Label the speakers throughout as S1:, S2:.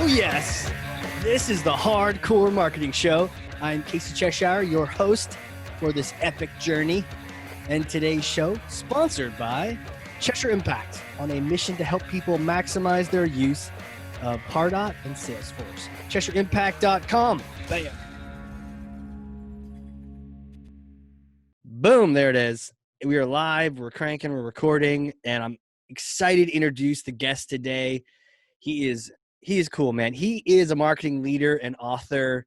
S1: Oh, yes. This is the Hardcore Marketing Show. I'm Casey Cheshire, your host for this epic journey. And today's show, sponsored by Cheshire Impact, on a mission to help people maximize their use of Pardot and Salesforce. CheshireImpact.com. Bam. Boom, there it is. We are live, we're cranking, we're recording, and I'm excited to introduce the guest today. He is cool, man. He is a marketing leader, an author,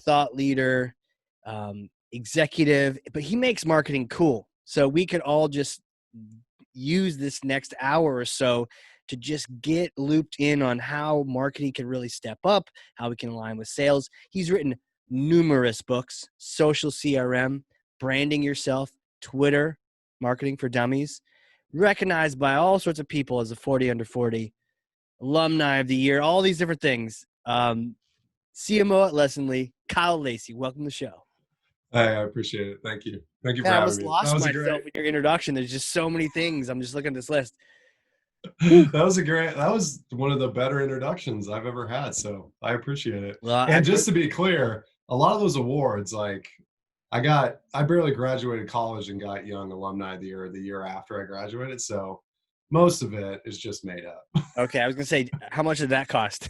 S1: thought leader, executive, but he makes marketing cool. So we could all just use this next hour or so to just get looped in on how marketing can really step up, how we can align with sales. He's written numerous books: social CRM, branding yourself, Twitter, marketing for dummies, recognized by all sorts of people as a 40 under 40, alumni of the year, all these different things. CMO at Lessonly, Kyle Lacy. Welcome to the show.
S2: Hey, I appreciate it. Thank you. Thank you for
S1: Man, I
S2: having
S1: almost
S2: me.
S1: lost myself in your introduction. There's just so many things. I'm just looking at this list.
S2: That was one of the better introductions I've ever had. So I appreciate it.
S1: Well,
S2: and just to be clear, a lot of those awards, like I barely graduated college and got Young Alumni of the year after I graduated. So most of it is just made up.
S1: Okay. I was going to say, how much did that cost?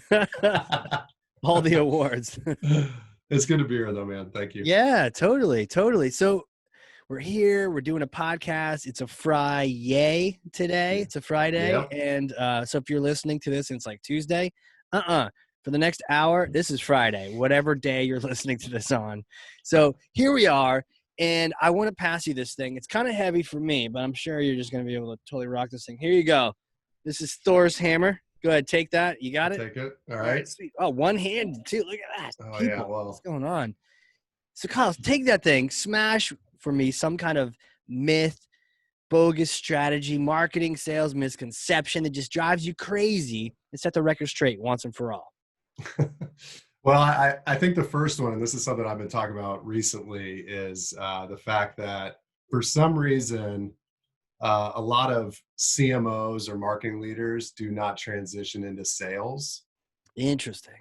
S1: All the awards.
S2: It's good to be here though, man. Thank you.
S1: Yeah, totally. So we're here, we're doing a podcast. It's a Friday today. It's a Friday.
S2: Yep.
S1: And so if you're listening to this and it's like Tuesday, for the next hour, this is Friday, whatever day you're listening to this on. So here we are. And I want to pass you this thing. It's kind of heavy for me, but I'm sure you're just going to be able to totally rock this thing. Here you go. This is Thor's hammer. Go ahead, take that. You got it?
S2: Take it. All right.
S1: Sweet. Oh, one hand too. Look at that.
S2: Oh,
S1: People,
S2: yeah. Well,
S1: what's going on? So Kyle, take that thing, smash for me some kind of myth, bogus strategy, marketing, sales misconception that just drives you crazy, and set the record straight once and for all.
S2: Well, I think the first one, and this is something I've been talking about recently, is the fact that for some reason, a lot of CMOs or marketing leaders do not transition into sales.
S1: Interesting.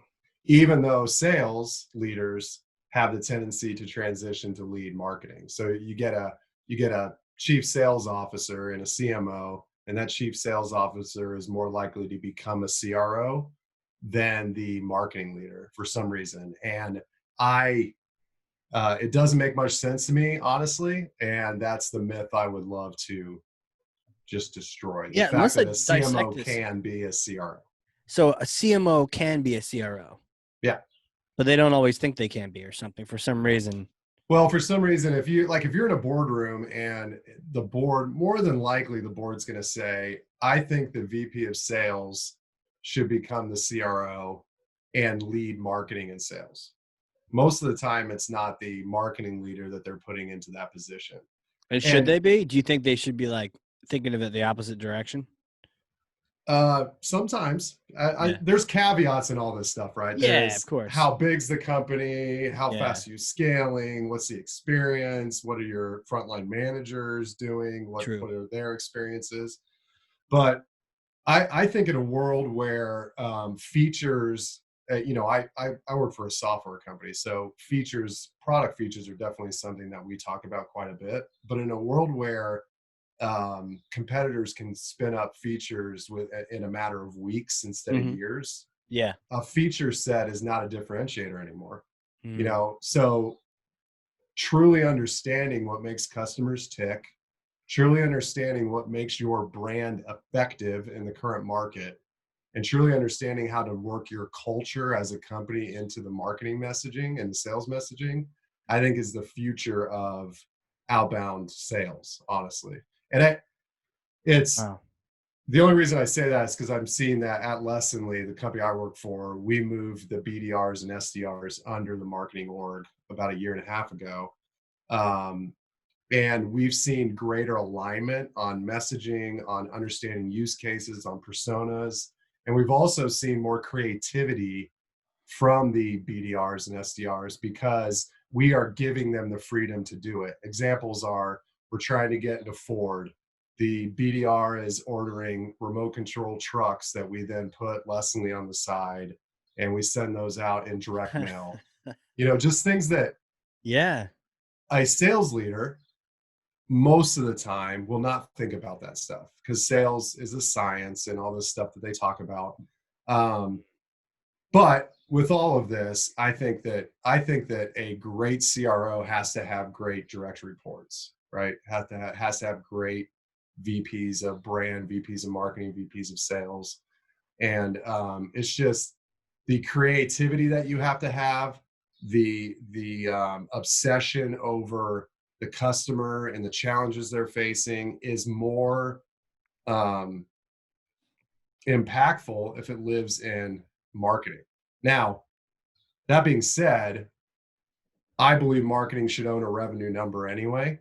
S2: Even though sales leaders have the tendency to transition to lead marketing. So you get a chief sales officer and a CMO, and that chief sales officer is more likely to become a CRO than the marketing leader for some reason. And it doesn't make much sense to me, honestly. And that's the myth I would love to just destroy. The fact that a CMO can be a CRO.
S1: So a CMO can be a CRO.
S2: Yeah.
S1: But they don't always think they can be or something for some reason.
S2: Well, for some reason, if you're in a boardroom and the board, more than likely the board's going to say, I think the VP of sales should become the CRO and lead marketing and sales. Most of the time, it's not the marketing leader that they're putting into that position.
S1: And should they be? Do you think they should be like thinking of it the opposite direction?
S2: Sometimes there's caveats in all this stuff, right?
S1: Yeah, of course.
S2: How big's the company? How fast are you scaling? What's the experience? What are your frontline managers doing? What are their experiences? But I think in a world where features, I work for a software company, so product features are definitely something that we talk about quite a bit. But in a world where competitors can spin up features in a matter of weeks instead of years, a feature set is not a differentiator anymore. So truly understanding what makes customers tick, truly understanding what makes your brand effective in the current market, and truly understanding how to work your culture as a company into the marketing messaging and the sales messaging, I think is the future of outbound sales, honestly. And the only reason I say that is because I'm seeing that at Lessonly, the company I work for, we moved the BDRs and SDRs under the marketing org about a year and a half ago. And we've seen greater alignment on messaging, on understanding use cases, on personas. And we've also seen more creativity from the BDRs and SDRs because we are giving them the freedom to do it. Examples are, we're trying to get into Ford. The BDR is ordering remote control trucks that we then put Lessonly on the side and we send those out in direct mail. Just things that a sales leader most of the time will not think about that stuff, because sales is a science and all this stuff that they talk about. But with all of this, I think that a great CRO has to have great direct reports, right? Has to have great VPs of brand, VPs of marketing, VPs of sales. And it's just the creativity that you have to have, the obsession over the customer and the challenges they're facing is more impactful if it lives in marketing. Now, that being said, I believe marketing should own a revenue number anyway.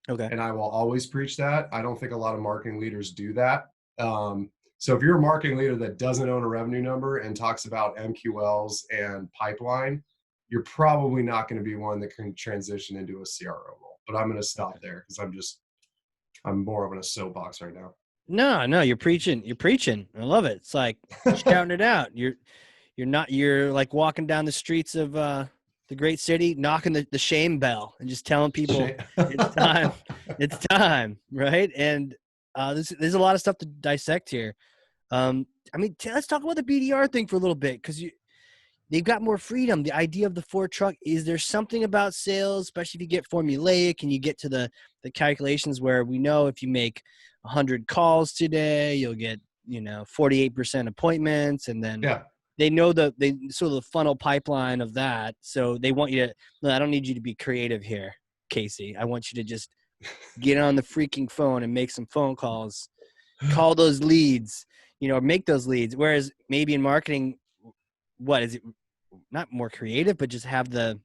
S1: Okay.
S2: And I will always preach that. I don't think a lot of marketing leaders do that. So if you're a marketing leader that doesn't own a revenue number and talks about MQLs and pipeline, you're probably not going to be one that can transition into a CRO role. But I'm going to stop there because I'm more of in a soapbox right now.
S1: No, you're preaching. I love it. It's like shouting it out. You're like walking down the streets of the great city, knocking the shame bell and just telling people it's time, right? And there's a lot of stuff to dissect here. Let's talk about the BDR thing for a little bit, because they've got more freedom. The idea of the Ford truck, is there something about sales, especially if you get formulaic and you get to the calculations where we know if you make 100 calls today, you'll get 48% appointments, and then they know they sort of the funnel pipeline of that. So they want you to, no, I don't need you to be creative here, Casey. I want you to just get on the freaking phone and make some phone calls, call those leads, make those leads. Whereas maybe in marketing, what is it? Not more creative, but just have the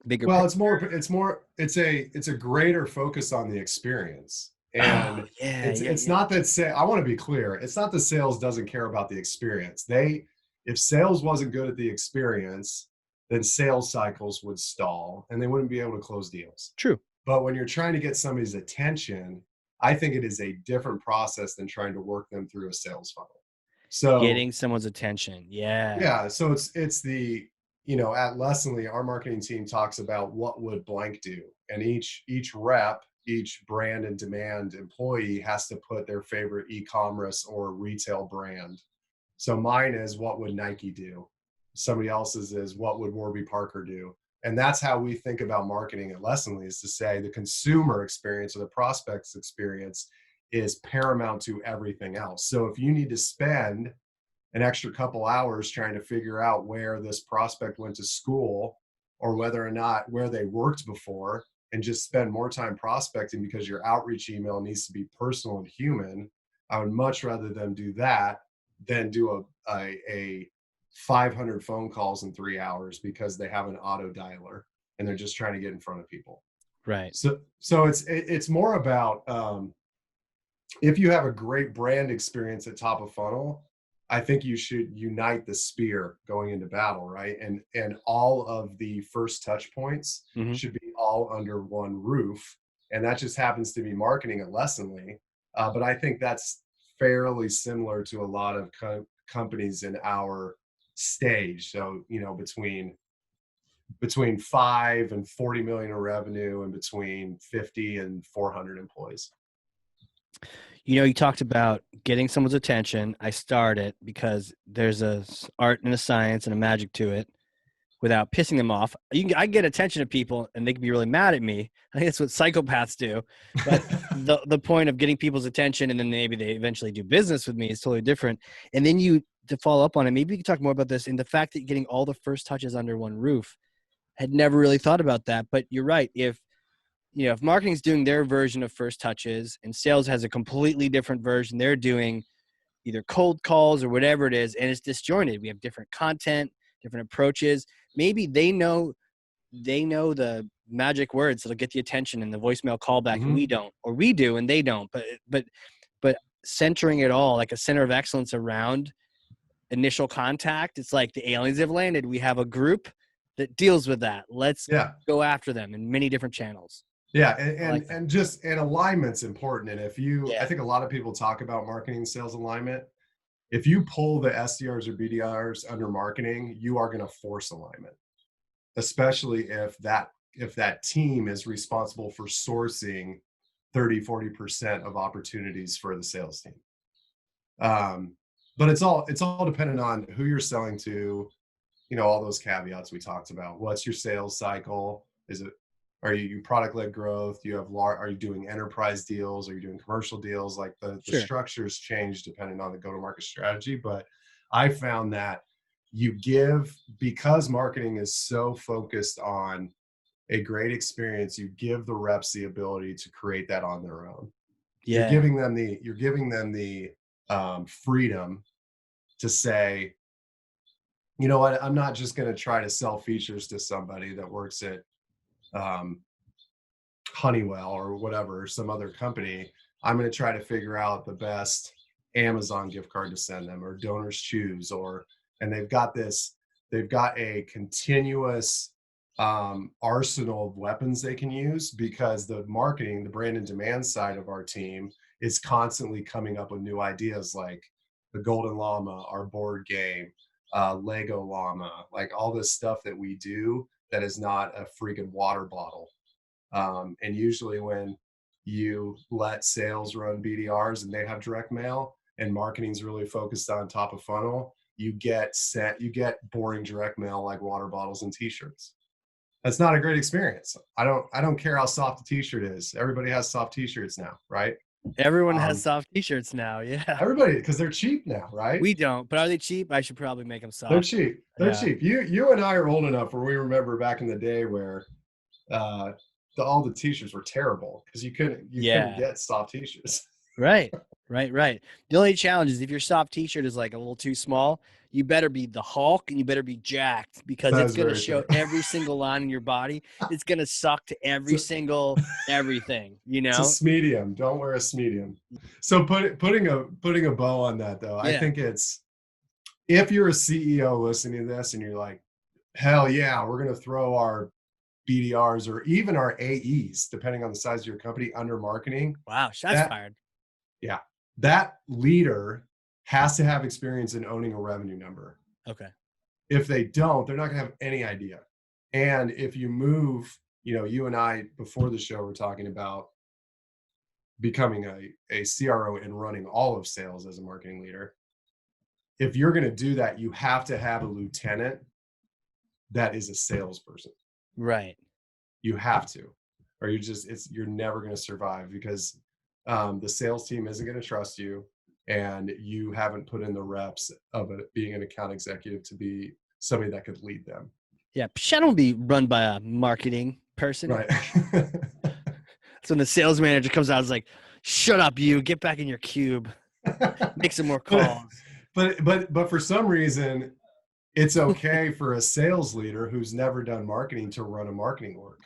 S1: bigger.
S2: Well, it's a greater focus on the experience. And it's not that I want to be clear. It's not that sales doesn't care about the experience. If sales wasn't good at the experience, then sales cycles would stall and they wouldn't be able to close deals.
S1: True.
S2: But when you're trying to get somebody's attention, I think it is a different process than trying to work them through a sales funnel. So
S1: getting someone's attention.
S2: Yeah. So it's the, at Lessonly, our marketing team talks about what would blank do. And each rep, each brand and demand employee has to put their favorite e-commerce or retail brand. So mine is, what would Nike do? Somebody else's is, what would Warby Parker do? And that's how we think about marketing at Lessonly, is to say the consumer experience or the prospect's experience is paramount to everything else. So if you need to spend an extra couple hours trying to figure out where this prospect went to school, or whether or not where they worked before, and just spend more time prospecting because your outreach email needs to be personal and human, I would much rather them do that than do a 500 phone calls in 3 hours because they have an auto dialer and they're just trying to get in front of people.
S1: Right.
S2: So it's more about if you have a great brand experience at top of funnel, I think you should unite the spear going into battle, right? And all of the first touch points should be all under one roof. And that just happens to be marketing at Lessonly. But I think that's fairly similar to a lot of companies in our stage. So, between 5 and 40 million in revenue and between 50 and 400 employees.
S1: You talked about getting someone's attention. I start it because there's a art and a science and a magic to it without pissing them off. I get attention of people and they can be really mad at me. I think that's what psychopaths do. But the point of getting people's attention and then maybe they eventually do business with me is totally different. And then to follow up on it, maybe you can talk more about this, and the fact that getting all the first touches under one roof. Had never really thought about that, but you're right. If marketing's doing their version of first touches and sales has a completely different version, they're doing either cold calls or whatever it is, and it's disjointed. We have different content, different approaches. Maybe they know the magic words that'll get the attention and the voicemail callback, and we don't, or we do and they don't. But centering it all like a center of excellence around initial contact, it's like the aliens have landed. We have a group that deals with that. Let's go after them in many different channels.
S2: Yeah. And alignment's important. And I think a lot of people talk about marketing and sales alignment. if you pull the SDRs or BDRs under marketing, you are going to force alignment, especially if that team is responsible for sourcing 30-40% of opportunities for the sales team. But it's all dependent on who you're selling to, all those caveats we talked about. What's your sales cycle? Are you product-led growth? Are you doing enterprise deals? Are you doing commercial deals? Like the structures change depending on the go-to-market strategy. But I found that because marketing is so focused on a great experience, you give the reps the ability to create that on their own. Yeah. You're giving them the freedom to say, you know what, I'm not just going to try to sell features to somebody that works at Honeywell or whatever, some other company. I'm going to try to figure out the best Amazon gift card to send them, or Donors Choose, and they've got a continuous arsenal of weapons they can use, because the marketing, the brand and demand side of our team is constantly coming up with new ideas, like the Golden Llama, our board game, Lego Llama, like all this stuff that we do that is not a freaking water bottle. And usually when you let sales run BDRs and they have direct mail and marketing's really focused on top of funnel, you get boring direct mail like water bottles and t-shirts. That's not a great experience. I don't care how soft the t-shirt is. Everybody has soft t-shirts now, right?
S1: Everyone has soft t-shirts now. Yeah.
S2: Everybody, because they're cheap now, right?
S1: We don't, but are they cheap? I should probably make them soft.
S2: They're cheap. They're cheap. You and I are old enough where we remember back in the day where all the t-shirts were terrible because you couldn't get soft t-shirts.
S1: Right. The only challenge is if your soft t-shirt is like a little too small, you better be the Hulk and you better be jacked, because it's going to show every single line in your body. It's going to suck to every single everything,
S2: It's a medium. Don't wear a medium. So putting a bow on that though, I think it's, if you're a CEO listening to this and you're like, hell yeah, we're going to throw our BDRs or even our AEs, depending on the size of your company, under marketing.
S1: Wow, shots fired.
S2: Yeah. That leader has to have experience in owning a revenue number.
S1: Okay. If
S2: they don't, they're not going to have any idea. And if you move, you and I, before the show, were talking about becoming a CRO and running all of sales as a marketing leader. If you're going to do that, you have to have a lieutenant that is a salesperson.
S1: Right.
S2: You have to, or you're never going to survive, because the sales team isn't going to trust you, and you haven't put in the reps of being an account executive to be somebody that could lead them.
S1: Yeah. Shadow will be run by a marketing person.
S2: Right.
S1: So when the sales manager comes out, it's like, shut up, you get back in your cube, make some more calls.
S2: But for some reason, it's okay for a sales leader who's never done marketing to run a marketing org.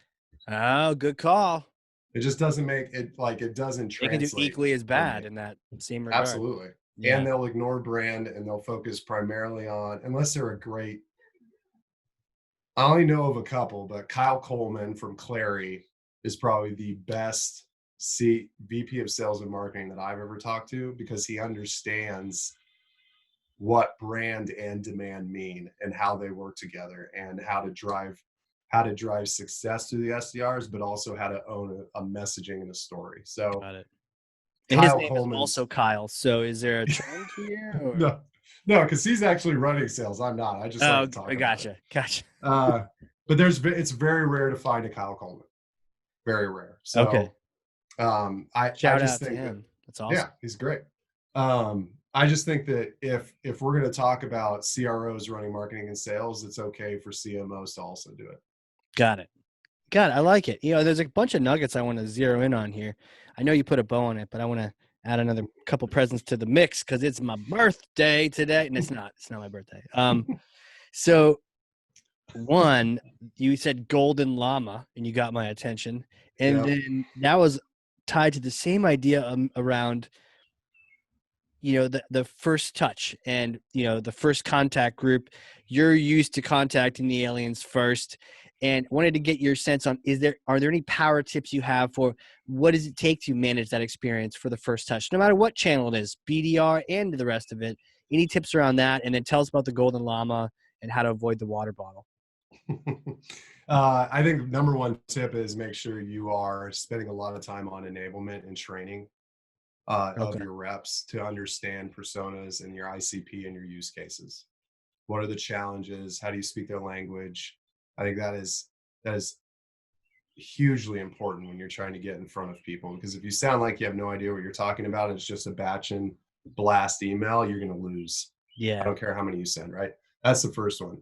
S1: Oh, good call.
S2: It just doesn't make it, like, it doesn't translate.
S1: They can do equally as bad in that same regard.
S2: Absolutely. Yeah. And they'll ignore brand and they'll focus primarily on, unless they're a great, I only know of a couple, but Kyle Coleman from Clari is probably the best VP of sales and marketing that I've ever talked to, because he understands what brand and demand mean and how they work together, and how to drive success through the SDRs, but also how to own a messaging and a story. So
S1: got it. And his name is also Kyle. So is there a trend here? Or?
S2: No, because he's actually running sales. I'm not. I just like to talk about it.
S1: Gotcha.
S2: But it's very rare to find a Kyle Coleman. Very rare. So
S1: okay.
S2: I
S1: shout
S2: just
S1: out
S2: think
S1: to him. That's awesome.
S2: Yeah, he's great. I just think that if we're going to talk about CROs running marketing and sales, it's okay for CMOs to also do it.
S1: Got it. I like it. There's a bunch of nuggets I want to zero in on here. I know you put a bow on it, but I want to add another couple presents to the mix because it's my birthday today. And it's not my birthday. So one, you said Golden Llama and you got my attention. And then that was tied to the same idea around, the first touch and, the first contact group. You're used to contacting the aliens first, and wanted to get your sense on, are there any power tips you have for what does it take to manage that experience for the first touch, no matter what channel it is, BDR and the rest of it? any tips around that? And then tell us about the golden llama and how to avoid the water bottle.
S2: I think number one tip is make sure you are spending a lot of time on enablement and training of your reps to understand personas and your ICP and your use cases. What are the challenges? How do you speak their language? I think that is hugely important when you're trying to get in front of people, because if you sound like you have no idea what you're talking about and it's just a batch and blast email, you're going to lose.
S1: Yeah.
S2: I don't care how many you send, right? That's the first one.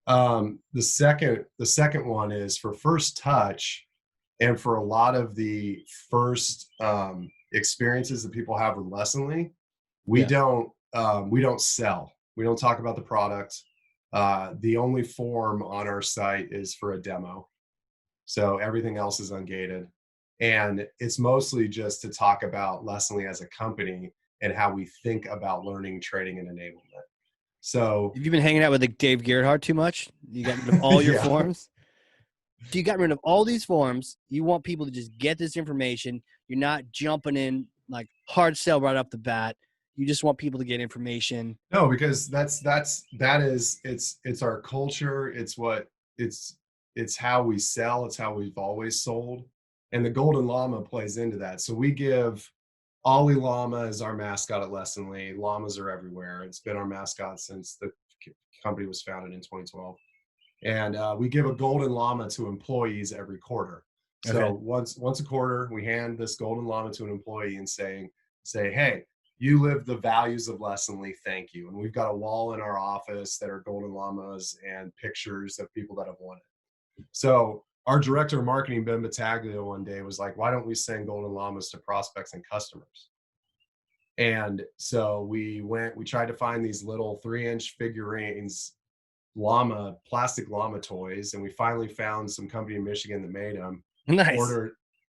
S2: The second one is for first touch, and for a lot of the first experiences that people have with Lessonly, we don't sell. We don't talk about the product. The only form on our site is for a demo. So everything else is ungated. And it's mostly just to talk about Lessonly as a company and how we think about learning, training, and enablement. So
S1: have you been hanging out with like Dave Gerhardt too much? You got rid of all your forms? So you got rid of all these forms. You want people to just get this information. You're not jumping in like hard sell right off the bat. You just want people to get information.
S2: No, because it's our culture. It's how we sell. It's how we've always sold. And the golden llama plays into that. So we give Ollie Llama is our mascot at Lessonly. Llamas are everywhere. It's been our mascot since the company was founded in 2012. And we give a golden llama to employees every quarter. So once a quarter, we hand this golden llama to an employee and say, hey, you live the values of Lessonly, thank you. And we've got a wall in our office that are golden llamas and pictures of people that have won it. So our director of marketing, Ben Battaglia, one day was like, why don't we send golden llamas to prospects and customers? And so we tried to find these little 3-inch figurines, plastic llama toys, and we finally found some company in Michigan that made them.
S1: Nice.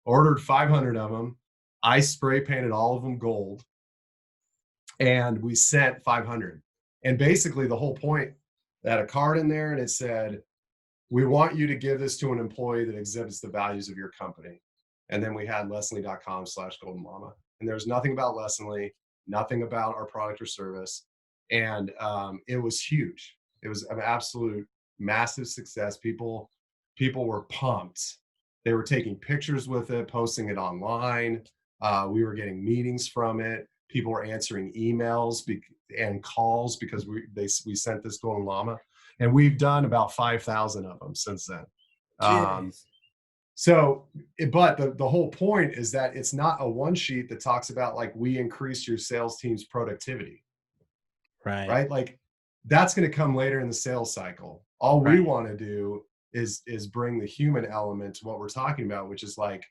S2: Ordered 500 of them. I spray painted all of them gold, and we sent 500. And basically the whole point, they had a card in there and it said, we want you to give this to an employee that exhibits the values of your company. And then we had Lessonly.com/golden llama. And there's nothing about Lessonly, nothing about our product or service. And it was huge. It was an absolute massive success. People were pumped. They were taking pictures with it, posting it online. We were getting meetings from it. People were answering emails and calls because we sent this golden llama. And we've done about 5,000 of them since then. But the whole point is that it's not a one sheet that talks about like, we increase your sales team's productivity. Right? Like that's going to come later in the sales cycle. All we want to do is bring the human element to what we're talking about, which is like,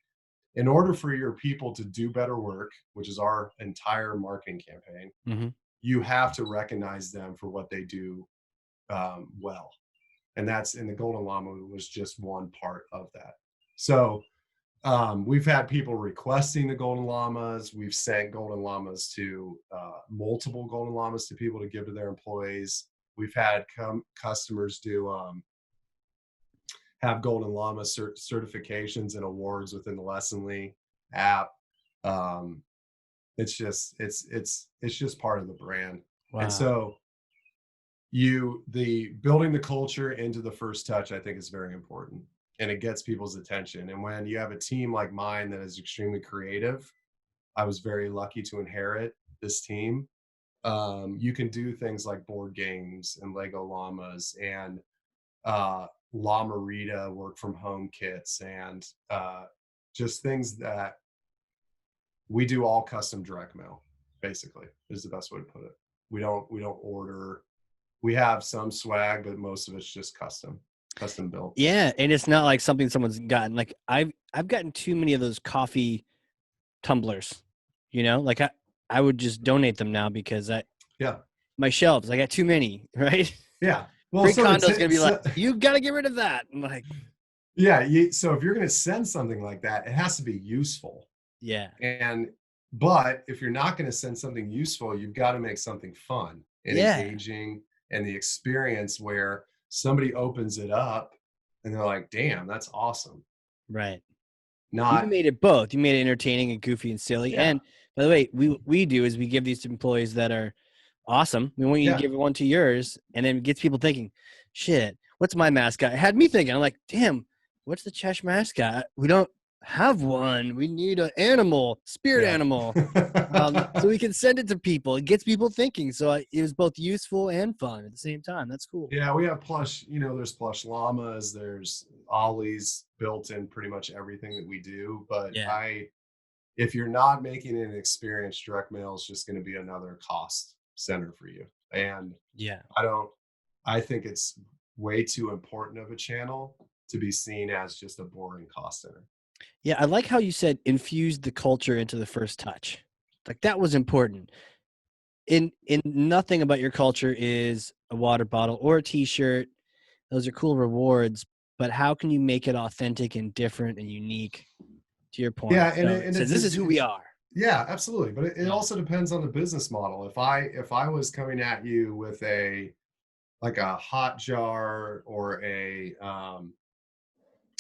S2: in order for your people to do better work, which is our entire marketing campaign, you have to recognize them for what they do well. And the golden llama was just one part of that. So we've had people requesting the golden llamas. We've sent golden llamas to multiple golden llamas to people to give to their employees. We've had customers have golden llama certifications and awards within the Lessonly app. It's just part of the brand. Wow. And so building the culture into the first touch, I think, is very important, and it gets people's attention. And when you have a team like mine that is extremely creative, I was very lucky to inherit this team. You can do things like board games and Lego llamas and Llama Rita work from home kits and just things that we do all custom direct mail, basically, is the best way to put it. We don't order. We have some swag, but most of it's just custom built.
S1: Yeah, and it's not like something someone's gotten. Like I've gotten too many of those coffee tumblers, like I would just donate them now because my shelves, I got too many, right?
S2: Yeah. Well,
S1: Great Condo's gonna be like, you got to get rid of that. I'm like,
S2: yeah. So if you're gonna send something like that, it has to be useful.
S1: Yeah.
S2: But if you're not gonna send something useful, you've got to make something fun and engaging, and the experience where somebody opens it up and they're like, "Damn, that's awesome!"
S1: Right. You made it both. You made it entertaining and goofy and silly. Yeah. And by the way, we do is we give these employees that are awesome. We want you to give one to yours, and then it gets people thinking, shit, what's my mascot? It had me thinking, I'm like, damn, what's the Chesh mascot? We don't have one. We need an animal, spirit animal. So we can send it to people. It gets people thinking. So it was both useful and fun at the same time. That's cool.
S2: Yeah, we have plush, there's plush llamas, there's Ollies built in pretty much everything that we do. But if you're not making an experience, direct mail is just going to be another cost center for you. And I think it's way too important of a channel to be seen as just a boring cost center.
S1: Yeah, I like how you said infuse the culture into the first touch. Like that was important. In nothing about your culture is a water bottle or a t-shirt. Those are cool rewards, but how can you make it authentic and different and unique, to your point?
S2: Yeah, and
S1: so this is who we are.
S2: Yeah, absolutely. But it also depends on the business model. If I was coming at you with a hot jar or a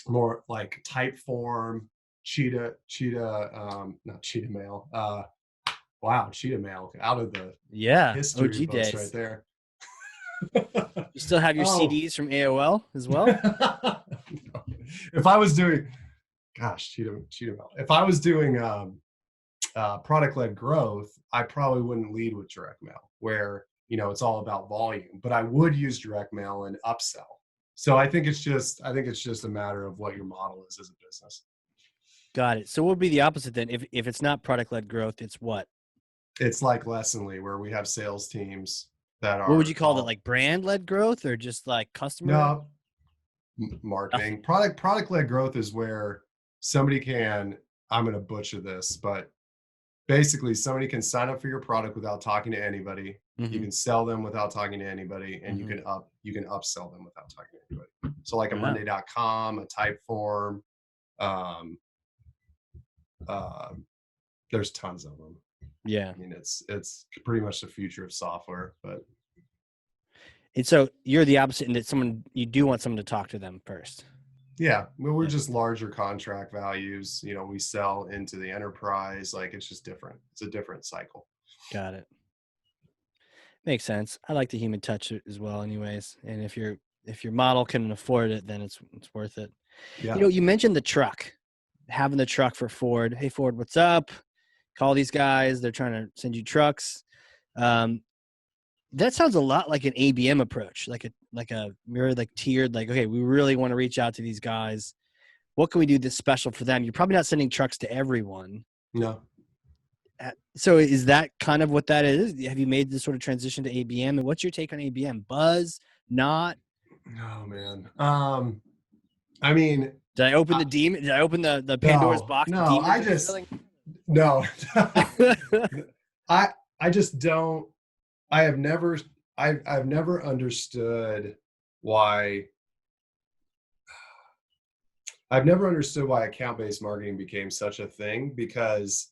S2: more like type form cheetah not cheetah mail, wow, cheetah mail out of the history
S1: OG
S2: books
S1: days
S2: right there.
S1: You still have your CDs from AOL as well?
S2: If I was doing cheetah mail, if I was doing product-led growth, I probably wouldn't lead with direct mail where it's all about volume, but I would use direct mail and upsell. So I think it's just a matter of what your model is as a business.
S1: Got it. So what would be the opposite then? If it's not product-led growth, it's what?
S2: It's like Lessonly, where we have sales teams that are.
S1: What would you call that? Like brand-led growth or just like customer?
S2: No, marketing. Product-led growth is where somebody can, I'm going to butcher this, but basically somebody can sign up for your product without talking to anybody. You can sell them without talking to anybody, and you can upsell them without talking to anybody. So like a Monday.com, a Typeform, there's tons of them.
S1: Yeah.
S2: I mean, it's pretty much the future of software, but.
S1: And so you're the opposite in that you do want someone to talk to them first.
S2: Yeah. We're just larger contract values. We sell into the enterprise. Like it's just different. It's a different cycle.
S1: Got it. Makes sense. I like the human touch as well anyways. And if your model can afford it, then it's worth it.
S2: Yeah.
S1: You mentioned the truck, having the truck for Ford. Hey Ford, what's up? Call these guys. They're trying to send you trucks. That sounds a lot like an ABM approach, like a mirror, like tiered, like, okay, we really want to reach out to these guys. What can we do that's special for them? You're probably not sending trucks to everyone.
S2: No.
S1: So is that kind of what that is? Have you made this sort of transition to ABM? And what's your take on ABM? Buzz? Not?
S2: Oh man. I mean,
S1: did I open the demon? Did I open the Pandora's box?
S2: No, no. I just don't. I've never understood why. I've never understood why account-based marketing became such a thing, because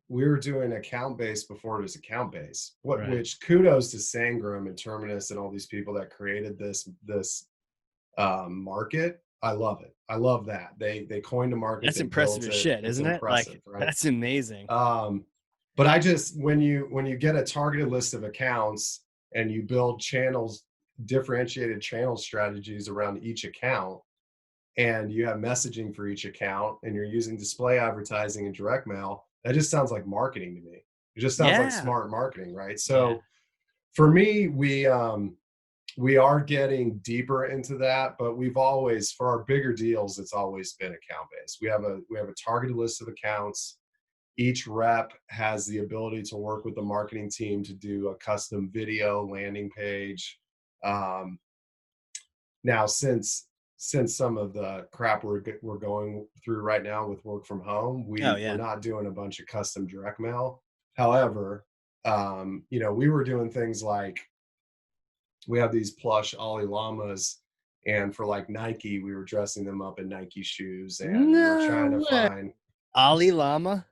S2: we were doing account-based before it was account-based. Which kudos to Sangram and Terminus and all these people that created this market. I love it. I love that they coined a market.
S1: That's impressive as shit, isn't it? Like right? That's amazing.
S2: But I just when you get a targeted list of accounts and you build channels, differentiated channel strategies around each account, and you have messaging for each account, and you're using display advertising and direct mail, that just sounds like marketing to me. It just sounds like smart marketing, right? So for me, we are getting deeper into that, but we've always, for our bigger deals, it's always been account based. We have a targeted list of accounts. Each rep has the ability to work with the marketing team to do a custom video landing page. Now, since some of the crap we're going through right now with work from home, we're not doing a bunch of custom direct mail. However, we were doing things like, we have these plush Ollie llamas, and for like Nike, we were dressing them up in Nike shoes, and we were trying to find
S1: Ollie llama.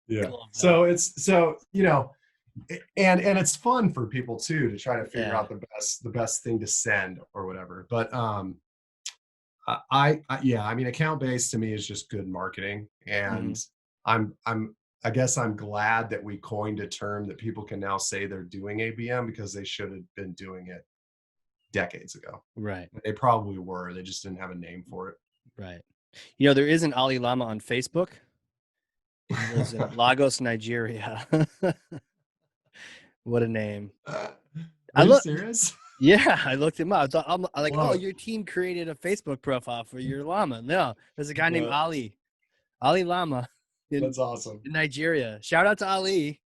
S2: Yeah. So and it's fun for people too to try to figure out the best thing to send or whatever. But I mean, account based to me is just good marketing, and I'm I guess I'm glad that we coined a term that people can now say they're doing ABM, because they should have been doing it decades ago.
S1: Right.
S2: They probably were. They just didn't have a name for it.
S1: Right. You know, there is an Ollie Llama on Facebook. He lives in Lagos, Nigeria. What a name.
S2: Are
S1: I
S2: you
S1: look.
S2: serious?
S1: Yeah, I looked him up. So I'm like, oh,
S2: Whoa.
S1: your team created a Facebook profile for your llama. No, there's a guy named
S2: No,
S1: Ali Llama
S2: that's awesome.
S1: in Nigeria. Shout out to Ali.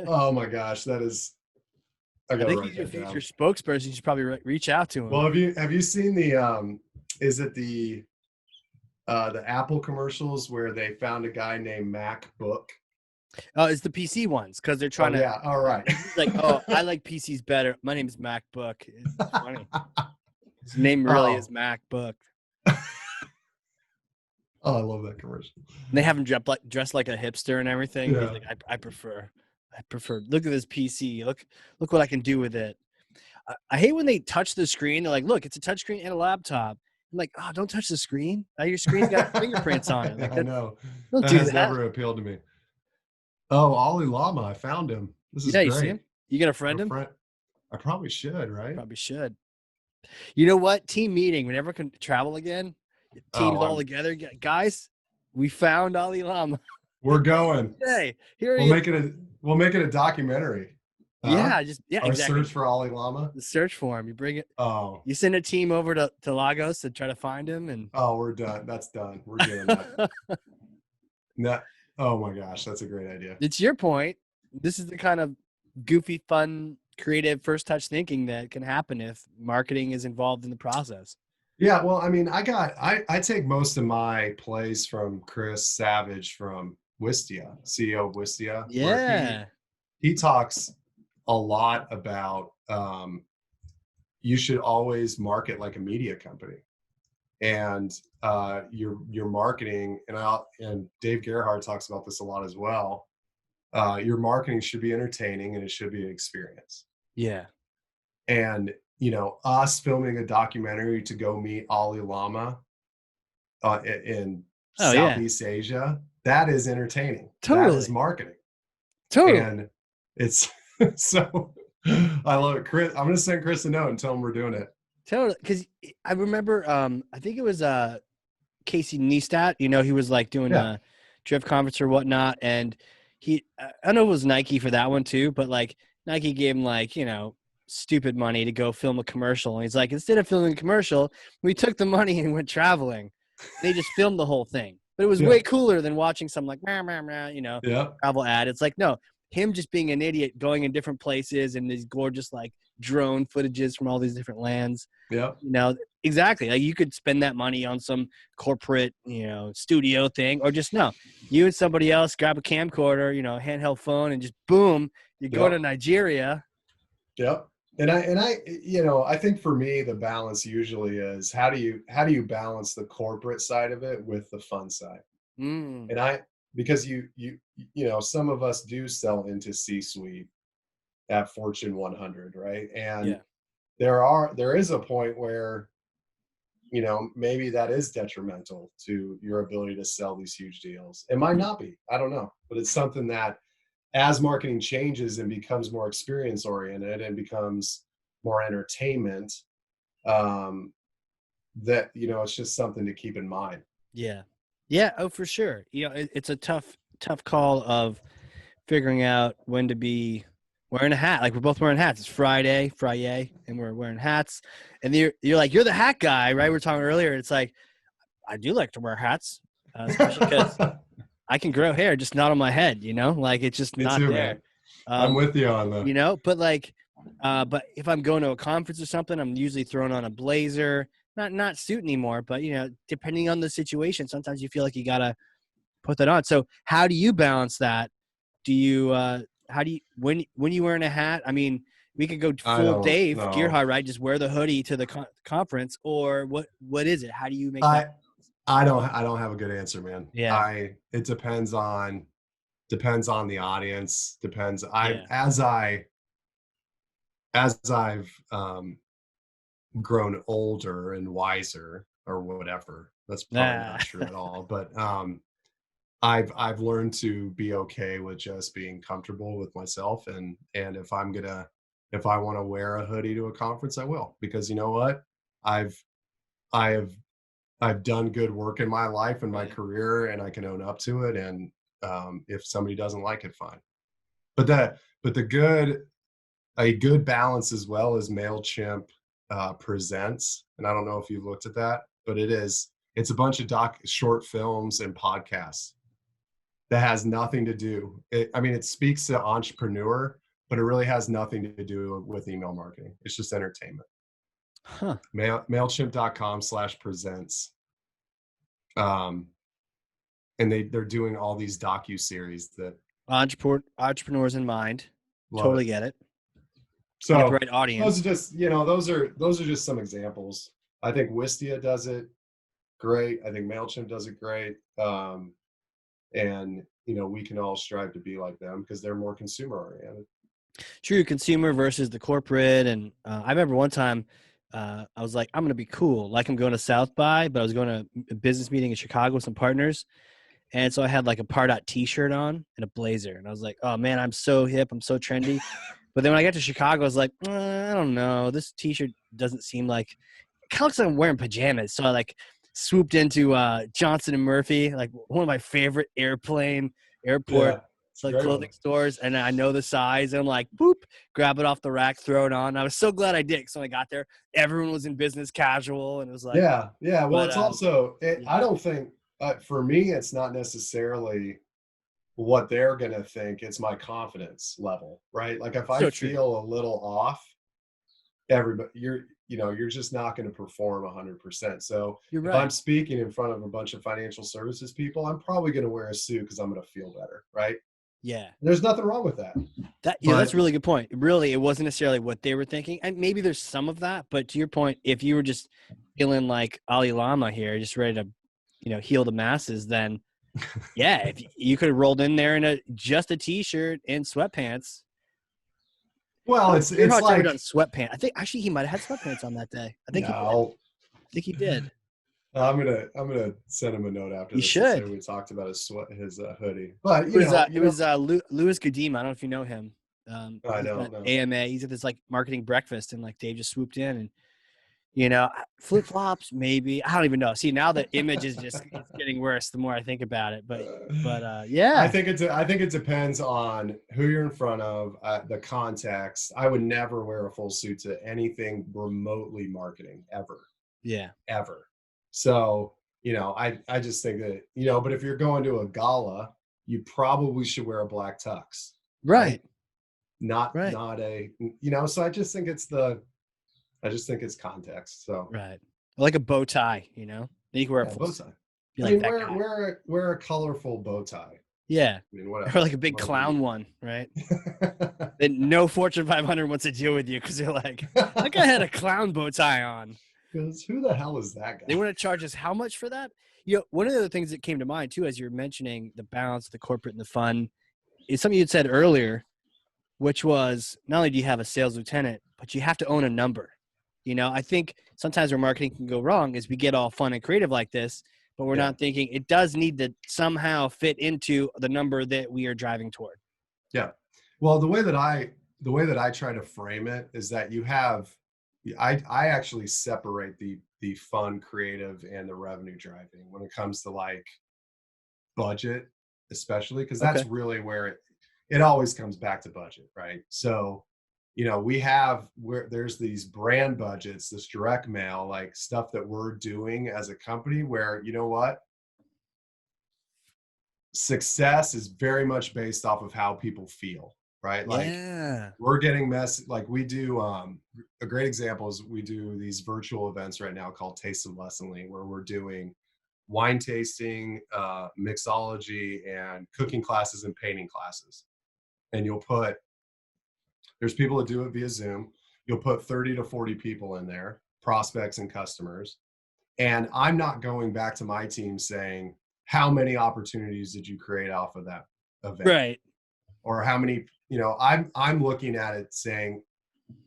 S2: Oh my gosh, that is. I
S1: I
S2: gotta
S1: think
S2: write
S1: he's your
S2: that
S1: future
S2: down.
S1: spokesperson. You should probably reach out to him.
S2: Well, have you seen the is it the Apple commercials where they found a guy named MacBook?
S1: Oh, it's the PC ones because they're trying
S2: Oh
S1: to.
S2: yeah, all right.
S1: He's like, oh, I like PCs better. My name is MacBook. It's funny. His name really is
S2: Oh.
S1: MacBook.
S2: Oh, I love that commercial.
S1: And they have him dressed like a hipster and everything.
S2: Yeah.
S1: He's like, I prefer. Look at this PC. Look what I can do with it. I hate when they touch the screen. They're like, look, it's a touch screen and a laptop. I'm like, oh, don't touch the screen. Now your screen's got fingerprints on it. Like,
S2: I know.
S1: Don't
S2: That
S1: do
S2: has
S1: that.
S2: never appealed to me. Oh, Ollie Llama, I found him. This is
S1: Yeah, you
S2: great.
S1: see him? You gonna friend him?
S2: I probably should, right?
S1: Probably should. You know what? Team meeting. Whenever can travel again, teams all together. Guys, we found Ollie Llama.
S2: We're going.
S1: Hey, here
S2: We'll make it a documentary.
S1: Yeah,
S2: Our
S1: exactly.
S2: search for Ollie Llama.
S1: The search for him. You bring it.
S2: Oh.
S1: You send a team over to Lagos to try to find him, and
S2: we're done. That's done. We're doing that. Oh my gosh, that's a great idea.
S1: It's your point. This is the kind of goofy, fun, creative first touch thinking that can happen if marketing is involved in the process.
S2: Yeah, well, I mean, I take most of my plays from Chris Savage from Wistia, CEO of Wistia.
S1: Yeah.
S2: He talks a lot about you should always market like a media company, and your marketing, and Dave Gerhardt talks about this a lot as well. Your marketing should be entertaining and it should be an experience.
S1: Yeah.
S2: And us filming a documentary to go meet Ollie Llama in Southeast Asia, that is entertaining.
S1: Totally.
S2: That is marketing.
S1: Totally.
S2: And it's so I love it. Chris, I'm going to send Chris a note and tell him we're doing it.
S1: Totally. Because I remember, I think it was Casey Neistat, he was like doing a drift conference or whatnot. And I don't know if it was Nike for that one too, but like Nike gave him stupid money to go film a commercial. And he's like, instead of filming a commercial, we took the money and went traveling. They just filmed the whole thing. But it was way cooler than watching some like, travel ad. It's like, no, him just being an idiot, going in different places and these gorgeous like drone footages from all these different lands.
S2: Yeah.
S1: Exactly. Like you could spend that money on some corporate, studio thing, or just you and somebody else grab a camcorder, handheld phone, and just boom, you go to Nigeria.
S2: Yep. And I think for me, the balance usually is how do you balance the corporate side of it with the fun side?
S1: Mm.
S2: And because some of us do sell into C-suite at Fortune 100, right? And there is a point where, maybe that is detrimental to your ability to sell these huge deals. It might not be, I don't know, but it's something that as marketing changes and becomes more experience oriented and becomes more entertainment, that, it's just something to keep in mind.
S1: Yeah. Yeah. Oh, for sure. It's a tough call of figuring out when to be wearing a hat. Like we're both wearing hats. It's Friday, and we're wearing hats. And you're like, you're the hat guy, right? We were talking earlier. It's like, I do like to wear hats, especially because I can grow hair, just not on my head, like it's just not there.
S2: I'm with you on that.
S1: But like, but if I'm going to a conference or something, I'm usually throwing on a blazer, not suit anymore, but depending on the situation, sometimes you feel like you got to put that on. So how do you balance that? Do you, when you wearing a hat, I mean, we could go full Dave Gerhardt, right? Just wear the hoodie to the conference, or what is it? How do you make that?
S2: I don't have a good answer, man.
S1: Yeah.
S2: It depends on the audience. Depends. As I've grown older and wiser or whatever, that's probably not true at all. But I've learned to be okay with just being comfortable with myself, and if I want to wear a hoodie to a conference, I will, because you know what? I've I have I've done good work in my life and my career, and I can own up to it. And if somebody doesn't like it, fine. But a good balance as well as MailChimp presents. And I don't know if you've looked at that, but it's a bunch of short films and podcasts that has nothing to do. It speaks to entrepreneur, but it really has nothing to do with email marketing. It's just entertainment.
S1: Huh.
S2: MailChimp.com/presents. And they're doing all these docu-series that
S1: Entrepreneurs in mind. Totally get it.
S2: So
S1: you got the right audience.
S2: Those are just some examples. I think Wistia does it great. I think MailChimp does it great. And we can all strive to be like them because they're more consumer oriented.
S1: True, consumer versus the corporate. And I remember one time I was like, I'm going to be cool. Like I'm going to South by, but I was going to a business meeting in Chicago with some partners. And so I had like a Pardot t-shirt on and a blazer. And I was like, oh man, I'm so hip. I'm so trendy. But then when I got to Chicago, I was like, I don't know. This t-shirt doesn't seem like, it kind of looks like I'm wearing pajamas. So I like swooped into Johnson and Murphy, like one of my favorite airport like clothing stores. And I know the size. And I'm like, boop, grab it off the rack, throw it on. I was so glad I did. So when I got there, everyone was in business casual. And it was like,
S2: yeah. Well, but, it's also, I don't think, for me, it's not necessarily what they're going to think. It's my confidence level, right? Like if I feel a little off, everybody, you're just not going to perform 100%. So if I'm speaking in front of a bunch of financial services people, I'm probably going to wear a suit because I'm going to feel better, right?
S1: Yeah.
S2: There's nothing wrong with that.
S1: That's a really good point. Really, it wasn't necessarily what they were thinking. And maybe there's some of that, but to your point, if you were just feeling like Ollie Llama here, just ready to, heal the masses, then yeah, if you could have rolled in there in just a t-shirt and sweatpants.
S2: Well, it's like
S1: never done sweatpants. I think actually he might have had sweatpants on that day. I think he did.
S2: I'm gonna send him a note after this.
S1: Should.
S2: And say we talked about his hoodie, but
S1: it was Louis Gadima. I don't know if you know him.
S2: I don't know.
S1: AMA. He's at this like marketing breakfast, and like Dave just swooped in, and flip flops maybe. I don't even know. See, now the image is just it's getting worse the more I think about it. But yeah.
S2: I think it depends on who you're in front of, the context. I would never wear a full suit to anything remotely marketing ever.
S1: Yeah.
S2: Ever. So, I just think that, but if you're going to a gala, you probably should wear a black tux.
S1: Right.
S2: Not a, so I just think it's context. So
S1: right, like a bow tie, then you can wear a
S2: bow tie. Wear a colorful bow tie.
S1: Yeah,
S2: whatever.
S1: Or like a big clown one, right? Then no Fortune 500 wants to deal with you because they're like, that guy had a clown bow tie on.
S2: Because who the hell is that guy?
S1: They want to charge us how much for that? One of the things that came to mind too, as you're mentioning the balance, the corporate and the fun, is something you'd said earlier, which was not only do you have a sales lieutenant, but you have to own a number. I think sometimes where marketing can go wrong is we get all fun and creative like this, but we're not thinking it does need to somehow fit into the number that we are driving toward.
S2: Yeah. Well, the way that I try to frame it is that I actually separate the fun, creative, and the revenue driving when it comes to like budget, especially because that's really where it always comes back to budget, right? So, there's these brand budgets, this direct mail, like stuff that we're doing as a company where, success is very much based off of how people feel, right? Like we're getting like we do, a great example is we do these virtual events right now called Taste and Lessonly, where we're doing wine tasting, mixology, and cooking classes and painting classes. And there's people that do it via Zoom. You'll put 30 to 40 people in there, prospects and customers. And I'm not going back to my team saying, how many opportunities did you create off of that event?
S1: Right.
S2: Or how many, I'm looking at it saying,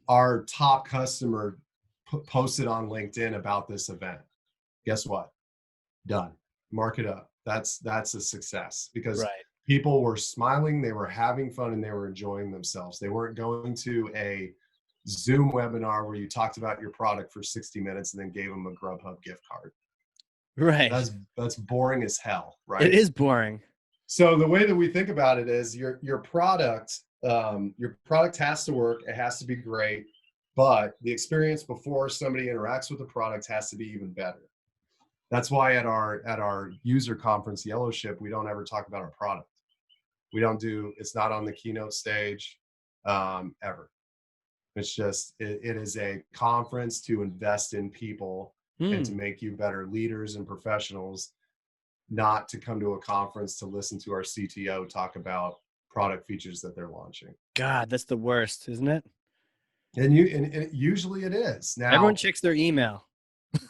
S2: our top customer posted on LinkedIn about this event. Guess what? Done. Mark it up. That's a success, because
S1: Right.
S2: people were smiling, they were having fun, and they were enjoying themselves. They weren't going to a Zoom webinar where you talked about your product for 60 minutes and then gave them a Grubhub gift card.
S1: Right.
S2: That's boring as hell, right?
S1: It is boring.
S2: So the way that we think about it is your product has to work. It has to be great, but the experience before somebody interacts with the product has to be even better. That's why at our user conference, Yellowship, we don't ever talk about our product. It's not on the keynote stage, ever. It's just, it is a conference to invest in people and to make you better leaders and professionals, not to come to a conference to listen to our CTO talk about product features that they're launching.
S1: God, that's the worst, isn't it?
S2: And usually it is. Now
S1: everyone checks their email.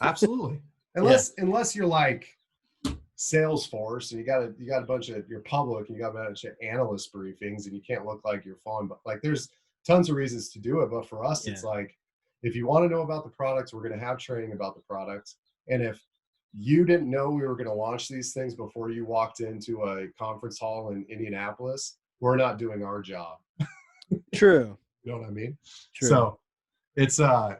S2: Absolutely. Unless you're like Salesforce and you got a bunch of, you're public and you got a bunch of analyst briefings and you can't look like you're falling, but like there's tons of reasons to do it. But for us, it's like, if you want to know about the products, we're going to have training about the products. And if you didn't know we were going to launch these things before you walked into a conference hall in Indianapolis, we're not doing our job.
S1: True.
S2: You know what I mean?
S1: True.
S2: So it's, I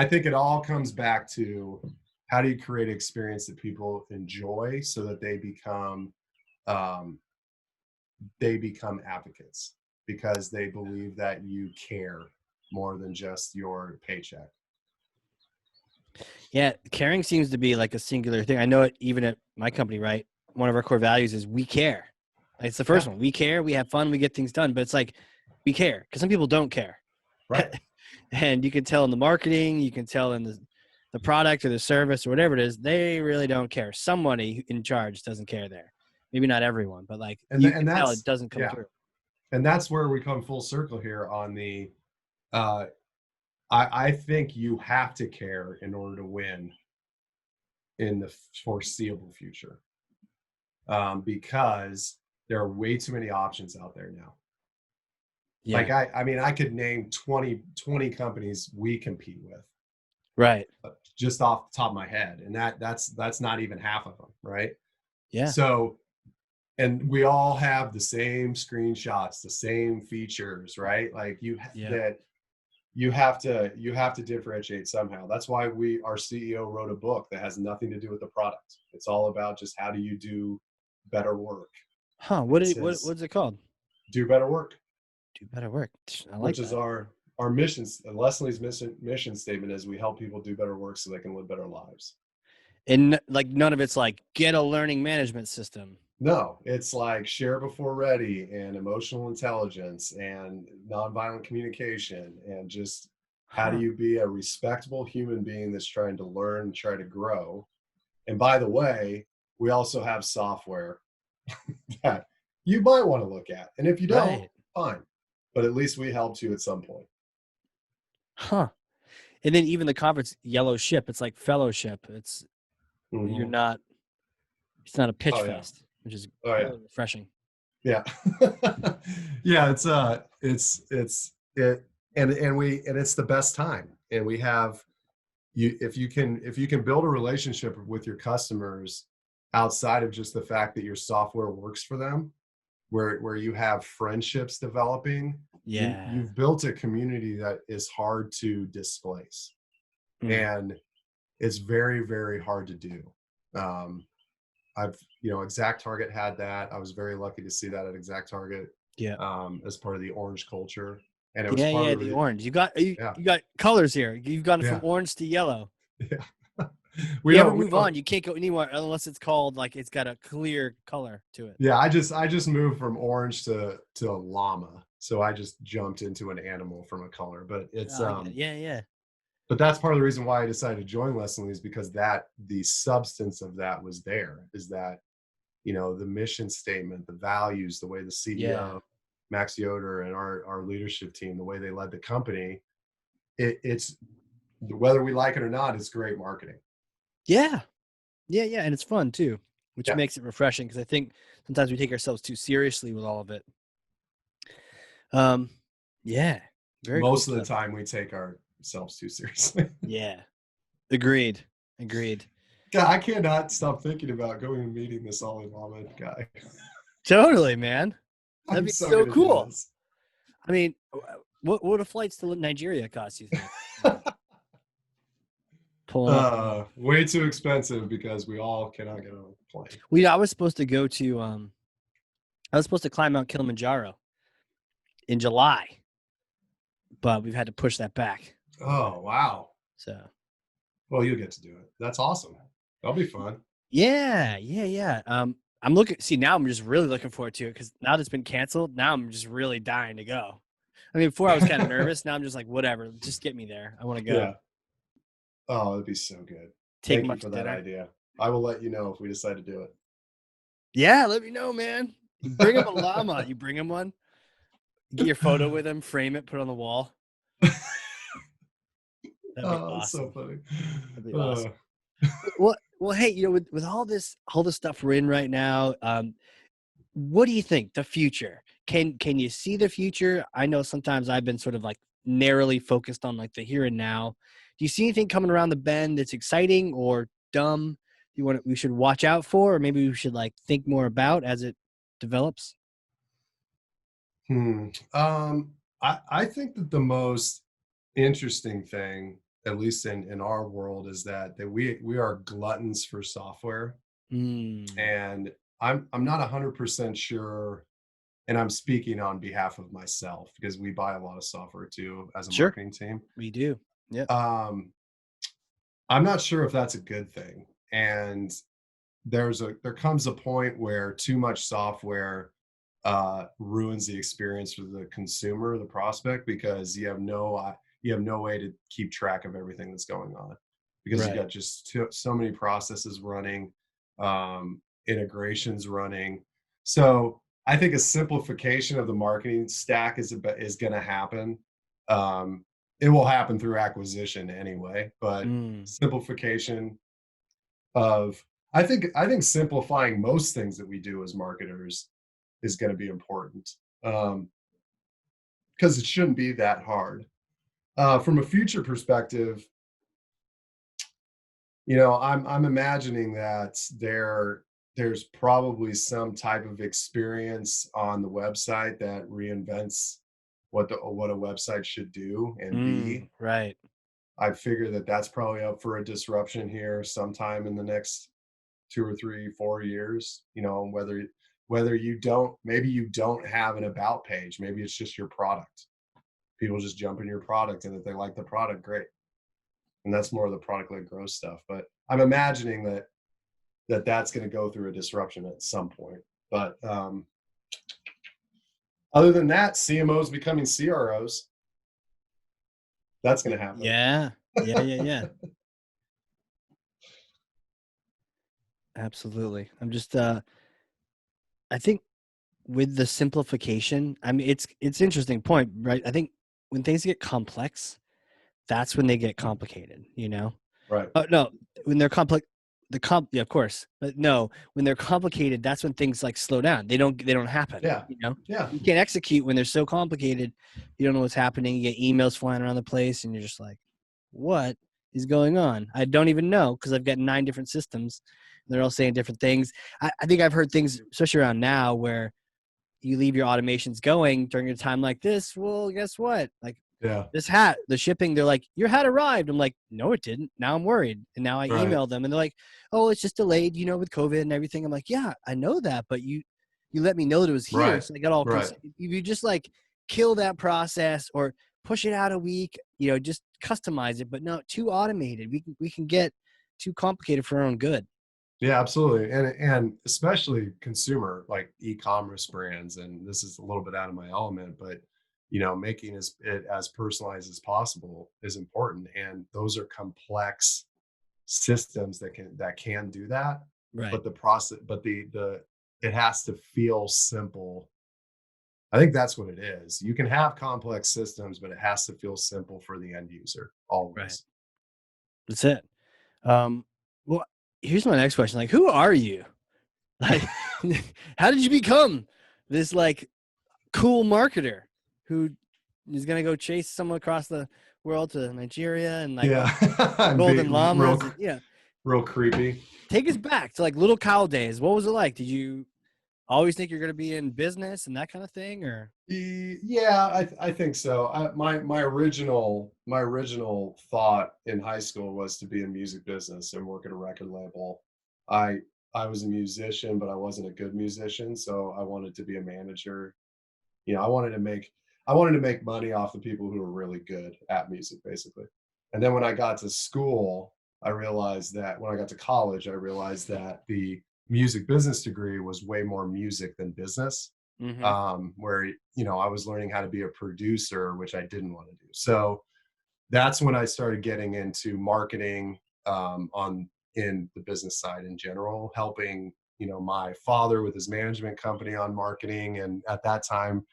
S2: think it all comes back to, how do you create an experience that people enjoy so that they become advocates, because they believe that you care more than just your paycheck.
S1: Yeah, caring seems to be like a singular thing. I know it even at my company, right? One of our core values is we care. Like, it's the first one. We care, we have fun, we get things done. But it's like, we care, because some people don't care.
S2: Right.
S1: And you can tell in the marketing, you can tell in the product or the service or whatever it is, they really don't care. Somebody in charge doesn't care there. Maybe not everyone, but like, you can tell it doesn't come through.
S2: And that's where we come full circle here on the, I think you have to care in order to win in the foreseeable future, because there are way too many options out there now. Yeah. Like I mean, I could name 20 companies we compete with.
S1: Right.
S2: Just off the top of my head. And that's not even half of them. Right.
S1: Yeah.
S2: So, and we all have the same screenshots, the same features, right? Like you have to differentiate somehow. That's why our CEO wrote a book that has nothing to do with the product. It's all about just how do you do better work.
S1: Huh. What's it called?
S2: Do better work.
S1: Do better work. I like
S2: which is our mission. Leslie's mission statement is we help people do better work so they can live better lives.
S1: And like none of it's like get a learning management system.
S2: No, it's like share before ready and emotional intelligence and nonviolent communication and just how do you be a respectable human being that's trying to learn and try to grow. And by the way, we also have software that you might want to look at. And if you don't, fine. But at least we helped you at some point.
S1: Huh. And then even the conference, Yellowship, it's like fellowship. It's it's not a pitch fest, which is refreshing. Yeah.
S2: Yeah, it's the best time. And we have if you can build a relationship with your customers outside of just the fact that your software works for them, where you have friendships developing, you've built a community that is hard to displace. And it's very, very hard to do. Exact Target had that. I was very lucky to see that at Exact Target. Yeah. As part of the orange culture. And it was part of
S1: the orange. You got colors here. You've gone from orange to yellow. Yeah. We ever move on, you can't go anywhere unless it's called like it's got a clear color to it.
S2: Yeah, I just moved from orange to a llama, so I just jumped into an animal from a color. But it's But that's part of the reason why I decided to join Leslie's, because the substance of that was there. Is that the mission statement, the values, the way the CEO Max Yoder and our leadership team, the way they led the company, it's whether we like it or not, it's great marketing.
S1: Yeah, and it's fun too, which makes it refreshing, because I think sometimes we take ourselves too seriously with all of it.
S2: Most of the time we take ourselves too seriously.
S1: Yeah, agreed.
S2: God, I cannot stop thinking about going and meeting this Ollie Llama guy.
S1: Totally, man. That'd
S2: I'm
S1: be
S2: so
S1: so
S2: gonna do
S1: cool.
S2: this.
S1: I mean, what would a flights to Nigeria cost, you think? Pulling up.
S2: Way too expensive because we all cannot get on a plane.
S1: I was supposed to go to I was supposed to climb Mount Kilimanjaro in July, but we've had to push that back.
S2: Oh, wow.
S1: So,
S2: well, you'll get to do it. That's awesome. That'll be fun.
S1: Yeah. I'm looking. See, now I'm just really looking forward to it because now that it's been canceled, now I'm just really dying to go. I mean, before I was kind of nervous. Now I'm just like, whatever, just get me there. I want to go.
S2: Yeah. Oh, it'd be so good.
S1: Take
S2: Thank you for that idea. I will let you know if we decide to do it.
S1: Yeah, let me know, man. You bring him a llama. You bring him one. Get your photo with him, frame it, put it on the wall. That'd be awesome.
S2: So funny.
S1: That'd be awesome. Well, hey, with all this stuff we're in right now, what do you think the future? Can you see the future? I know sometimes I've been sort of like narrowly focused on like the here and now. Do you see anything coming around the bend that's exciting or dumb? We should watch out for, or maybe we should like think more about as it develops?
S2: I think that the most interesting thing, at least in our world, is that we are gluttons for software. And I'm not 100% sure, and I'm speaking on behalf of myself because we buy a lot of software too as a marketing team.
S1: We do. Yeah.
S2: I'm not sure if that's a good thing. And there comes a point where too much software ruins the experience for the consumer, the prospect, because you have no way to keep track of everything that's going on because you got just so many processes running, integrations running. So I think a simplification of the marketing stack is going to happen. It will happen through acquisition anyway, but simplification of I think simplifying most things that we do as marketers is going to be important, because it shouldn't be that hard. From a future perspective, I'm imagining that there's probably some type of experience on the website that reinvents what a website should do and be.
S1: Right.
S2: I figure that that's probably up for a disruption here sometime in the next 2 or 3, 4 years. Whether you don't have an about page, maybe it's just your product. People just jump in your product, and if they like the product, great. And that's more of the product-led growth stuff. But I'm imagining that's going to go through a disruption at some point. But other than that, CMOs becoming CROs. That's going to happen.
S1: Yeah. Absolutely. I'm just I think with the simplification, I mean it's interesting point, right? I think when things get complex, that's when they get complicated,
S2: Right.
S1: No, when they're complex, yeah, of course. But no, when they're complicated, that's when things like slow down. They don't happen.
S2: Yeah.
S1: Yeah. You can't execute when they're so complicated. You don't know what's happening. You get emails flying around the place and you're just like, what is going on? I don't even know because I've got 9 different systems. And they're all saying different things. I think I've heard things, especially around now, where you leave your automations going during a time like this. Well, guess what? Like, this hat, the shipping, they're like, your hat arrived. I'm like, no, it didn't. Now I'm worried. And now I email them and they're like, oh, it's just delayed, with COVID and everything. I'm like, yeah, I know that. But you let me know that it was here. Right. So I got all concerned. If you just like kill that process or push it out a week, just customize it, but not too automated. We can get too complicated for our own good.
S2: Yeah, absolutely. And especially consumer, like e-commerce brands. And this is a little bit out of my element, but making it as personalized as possible is important. And those are complex systems that can do that.
S1: Right.
S2: But the process, it has to feel simple. I think that's what it is. You can have complex systems, but it has to feel simple for the end user always.
S1: Right. That's it. Well, here's my next question. Like, who are you? Like, how did you become this like cool marketer who is going to go chase someone across the world to Nigeria and like golden llamas?
S2: real creepy.
S1: Take us back to like little Kyle days. What was it like? Did you always think you're going to be in business and that kind of thing, or?
S2: Yeah, I think so. My original thought in high school was to be in music business and work at a record label. I I was a musician, but I wasn't a good musician, so I wanted to be a manager. You know, I wanted to make money off the people who were really good at music, basically. And then when I got to school, I realized that when I got to college, I realized that the music business degree was way more music than business.
S1: Mm-hmm.
S2: Where I was learning how to be a producer, which I didn't want to do. So that's when I started getting into marketing, on in the business side in general, helping my father with his management company on marketing. And at that time,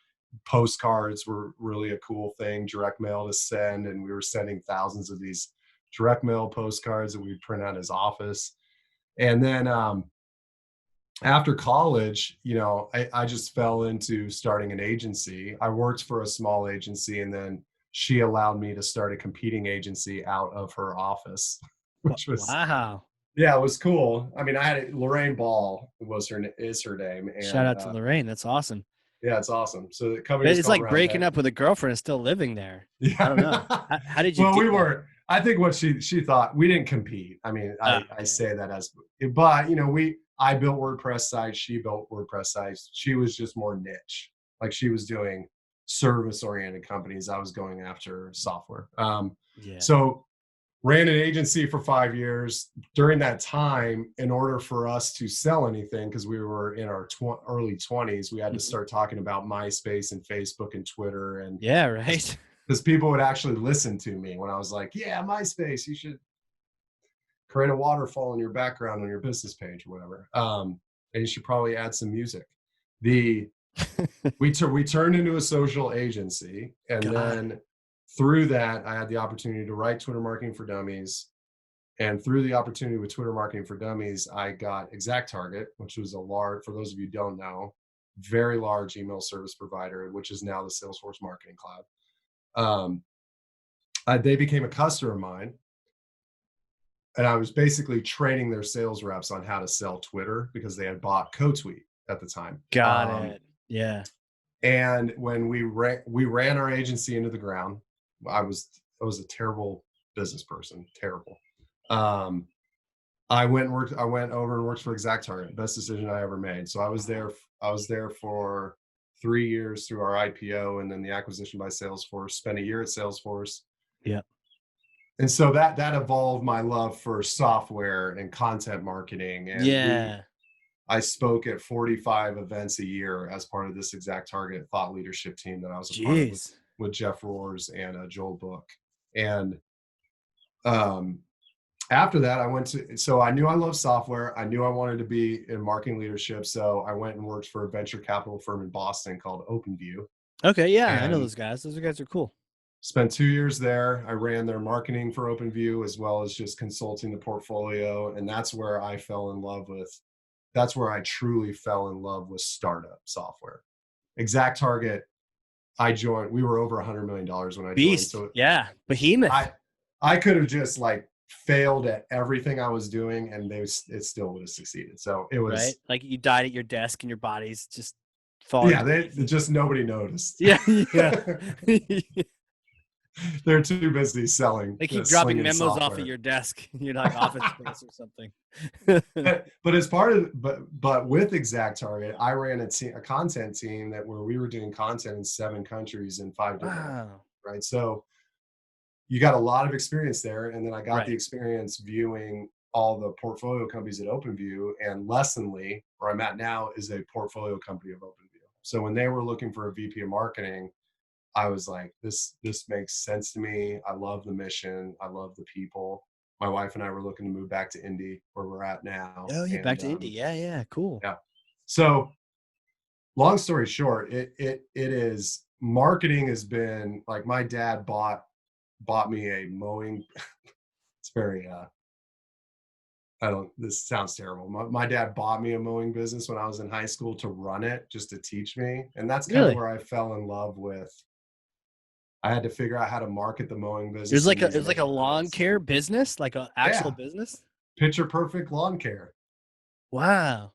S2: postcards were really a cool thing, direct mail to send, and we were sending thousands of these direct mail postcards that we'd print out his office. And then after college, I just fell into starting an agency. I worked for a small agency, and then she allowed me to start a competing agency out of her office, which was,
S1: wow.
S2: yeah, it was cool. I mean, I had Lorraine Ball is her name,
S1: Shout
S2: and
S1: out to Lorraine. That's awesome.
S2: yeah, it's awesome. So the company
S1: But
S2: was
S1: it's
S2: called
S1: like
S2: Round
S1: breaking
S2: Head.
S1: up with a girlfriend and still living there. I don't know.
S2: Yeah.
S1: How did you
S2: Well,
S1: do
S2: we
S1: that?
S2: were. I think what she thought, we didn't compete. I mean, I
S1: Okay.
S2: say that as, but I built WordPress sites. She built WordPress sites. She was just more niche. Like she was doing service oriented companies. I was going after software.
S1: Yeah.
S2: So ran an agency for 5 years. During that time, in order for us to sell anything, because we were in our early 20s, we had to
S1: Mhm.
S2: start talking about MySpace and Facebook and Twitter, and
S1: Yeah, right.
S2: because people would actually listen to me when I was like, yeah, MySpace, you should create a waterfall in your background on your business page or whatever. And you should probably add some music. The we turned into a social agency, and
S1: Got it.
S2: then through that, I had the opportunity to write Twitter marketing for dummies. And through the opportunity with Twitter marketing for dummies, I got ExactTarget, which was a large, for those of you who don't know, very large email service provider, which is now the Salesforce Marketing Cloud. They became a customer of mine, and I was basically training their sales reps on how to sell Twitter because they had bought CoTweet at the time.
S1: Got it. Yeah.
S2: And when we ran our agency into the ground, I was a terrible business person, terrible. I went over and worked for ExactTarget, best decision I ever made. So I was there for 3 years through our IPO and then the acquisition by Salesforce. Spent a year at Salesforce.
S1: Yep.
S2: And so that evolved my love for software and content marketing. And
S1: Yeah.
S2: I spoke at 45 events a year as part of this ExactTarget thought leadership team that I was a part of
S1: Jeez.
S2: with Jeff Roars and Joel Book. And after that, so I knew I loved software. I knew I wanted to be in marketing leadership. So I went and worked for a venture capital firm in Boston called OpenView.
S1: Okay. Yeah. I know
S2: And
S1: those guys. Those guys are cool.
S2: spent 2 years there. I ran their marketing for OpenView as well as just consulting the portfolio. And that's where I truly fell in love with startup software. ExactTarget, we were over $100 million when I joined.
S1: Beast.
S2: So
S1: yeah. Behemoth.
S2: I could have just failed at everything I was doing and it still would have succeeded. So it was
S1: right. Like you died at your desk and your body's just falling.
S2: Yeah, just nobody noticed.
S1: Yeah. Yeah.
S2: They're too busy selling.
S1: They keep dropping memos
S2: software
S1: off at your desk. You're like office space or something.
S2: but as part of but with ExactTarget, I ran a content team where we were doing content in 7 countries in 5 different
S1: Wow.
S2: right. So you got a lot of experience there, and then I got
S1: Right.
S2: the experience viewing all the portfolio companies at OpenView, and Lessonly, where I'm at now, is a portfolio company of OpenView. So when they were looking for a VP of marketing, I was like, this makes sense to me. I love the mission. I love the people. My wife and I were looking to move back to Indy, where we're at now.
S1: Oh, yeah, back to Indy. Yeah, cool.
S2: Yeah. So long story short, it is, marketing has been like, my dad bought me a mowing. It's very this sounds terrible. My dad bought me a mowing business when I was in high school to run it, just to teach me. And that's kind of where I fell in love with. I had to figure out how to market the mowing business.
S1: It was like a lawn care business, like an actual business.
S2: picture perfect lawn care.
S1: Wow.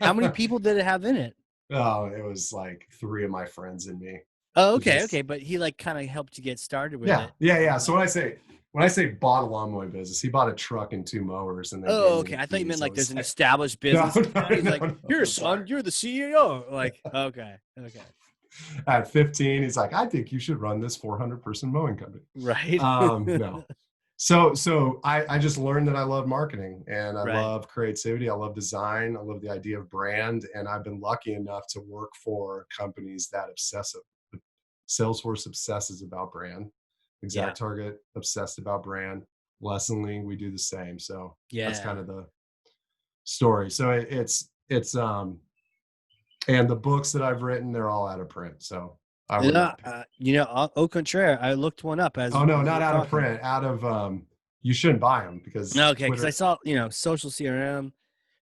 S1: How many people did it have in it?
S2: Oh, it was like 3 of my friends and me.
S1: Oh, okay, okay. But he like kind of helped you get started with it.
S2: Yeah. So when I say bought a lawnmowing business, he bought a truck and 2 mowers, and then gave
S1: Oh,
S2: me
S1: okay.
S2: the
S1: I thought you
S2: keys.
S1: meant
S2: So
S1: like
S2: it
S1: there's
S2: was
S1: an
S2: like,
S1: established
S2: no,
S1: business in town. He's like, here, son,
S2: sorry.
S1: you're the CEO. Like, okay, okay.
S2: At 15, he's like, I think you should run this 400-person mowing company.
S1: Right.
S2: No. So I just learned that I love marketing, and I
S1: Right.
S2: love creativity. I love design. I love the idea of brand. And I've been lucky enough to work for companies that obsess. Salesforce obsesses about brand.
S1: Yeah.
S2: Exact Target obsessed about brand. Lessonly, we do the same. So that's kind
S1: Yeah.
S2: of the story. So and the books that I've written, they're all out of print. So I would not pay.
S1: Au contraire, I looked one up as
S2: Oh no,
S1: you
S2: not
S1: were
S2: out of
S1: talking.
S2: print. Out of you shouldn't buy them because
S1: Okay, because I
S2: Twitter
S1: saw, social CRM,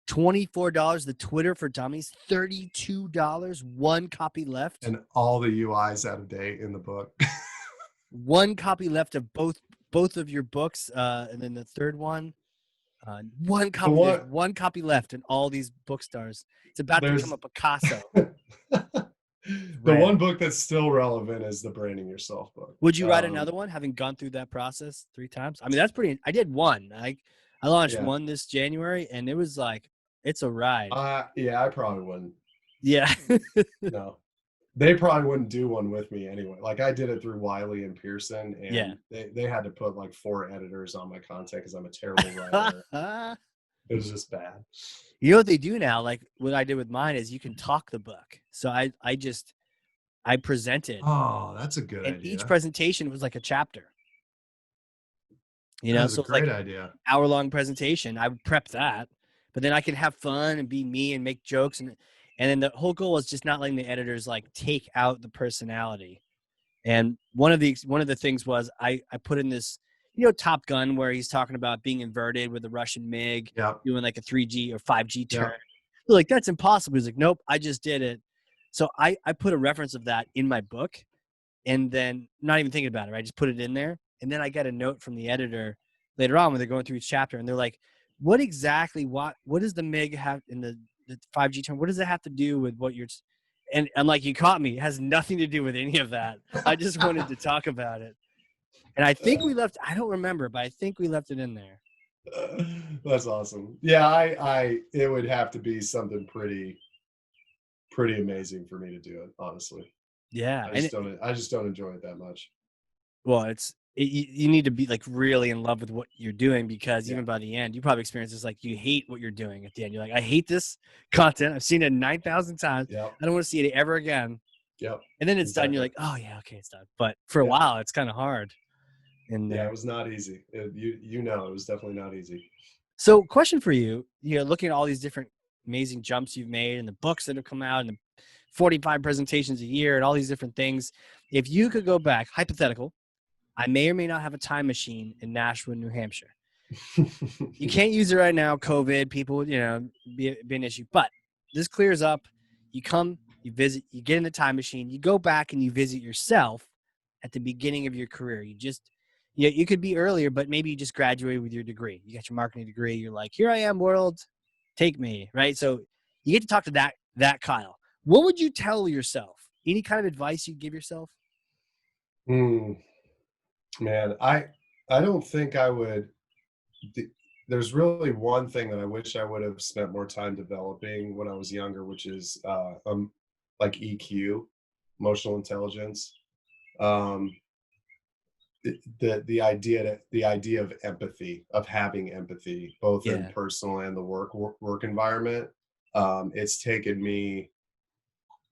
S1: $24. The Twitter for Dummies, $32. One copy left.
S2: and all the UIs out of date in the book.
S1: One copy left of both of your books, and then the third one. One
S2: The
S1: copy. There's
S2: one
S1: one copy left in all these bookstores. It's about to become
S2: there's
S1: a Picasso.
S2: the
S1: Rad.
S2: one book that's still relevant is the Branding Yourself book.
S1: Would you write another one, having gone through that process 3 times? I mean, that's pretty. I did one. I launched
S2: Yeah.
S1: one this January, and it was like, it's a ride.
S2: Yeah, I probably wouldn't.
S1: Yeah.
S2: No, they probably wouldn't do one with me anyway. Like I did it through Wiley and Pearson,
S1: Yeah.
S2: and they had to put like 4 editors on my content because I'm a terrible writer. It was just bad.
S1: You know what they do now? Like what I did with mine is you can talk the book. So I presented.
S2: Oh, that's a good
S1: And each
S2: idea.
S1: presentation was like a chapter.
S2: That is a
S1: So it's like
S2: great idea.
S1: hour-long presentation. I would prep that, but then I could have fun and be me and make jokes, and then the whole goal is just not letting the editors like take out the personality. And one of the things was I put in this, Top Gun, where he's talking about being inverted with the Russian MiG,
S2: Yep.
S1: doing like a 3G or 5G turn.
S2: Yep.
S1: They're like, that's impossible. He's like, nope, I just did it. So I put a reference of that in my book, and then not even thinking about it. I just put it in there. And then I got a note from the editor later on when they're going through each chapter, and they're like, what does the MiG have in the 5G term? What does it have to do with what you're, and I'm like, you caught me. It has nothing to do with any of that. I just wanted to talk about it. And I think we left, I don't remember, but I think we left it in there.
S2: That's awesome. Yeah, it would have to be something pretty amazing for me to do it, honestly.
S1: Yeah.
S2: I just don't enjoy it that much.
S1: Well, you need to be like really in love with what you're doing, because even by the end, you probably experience this, like you hate what you're doing at the end. You're like, I hate this content. I've seen it 9,000 times.
S2: Yep.
S1: I don't want to see it ever again.
S2: Yep.
S1: And then it's done. You're like, oh yeah, okay, it's done. But for a while, it's kind of hard. And
S2: it was not easy. It was definitely not easy.
S1: So, question for you: looking at all these different amazing jumps you've made, and the books that have come out, and the 45 presentations a year, and all these different things. If you could go back, hypothetical, I may or may not have a time machine in Nashua, New Hampshire. You can't use it right now, COVID, people, be an issue. But this clears up. You come, you visit, you get in the time machine, you go back and you visit yourself at the beginning of your career. You could be earlier, but maybe you just graduated with your degree. You got your marketing degree. You're like, here I am, world, take me, right? So you get to talk to that Kyle. What would you tell yourself? Any kind of advice you'd give yourself?
S2: Man, I don't think I would. There's really one thing that I wish I would have spent more time developing when I was younger, which is like EQ, emotional intelligence. The idea of empathy, of having empathy, both in personal and the work environment. It's taken me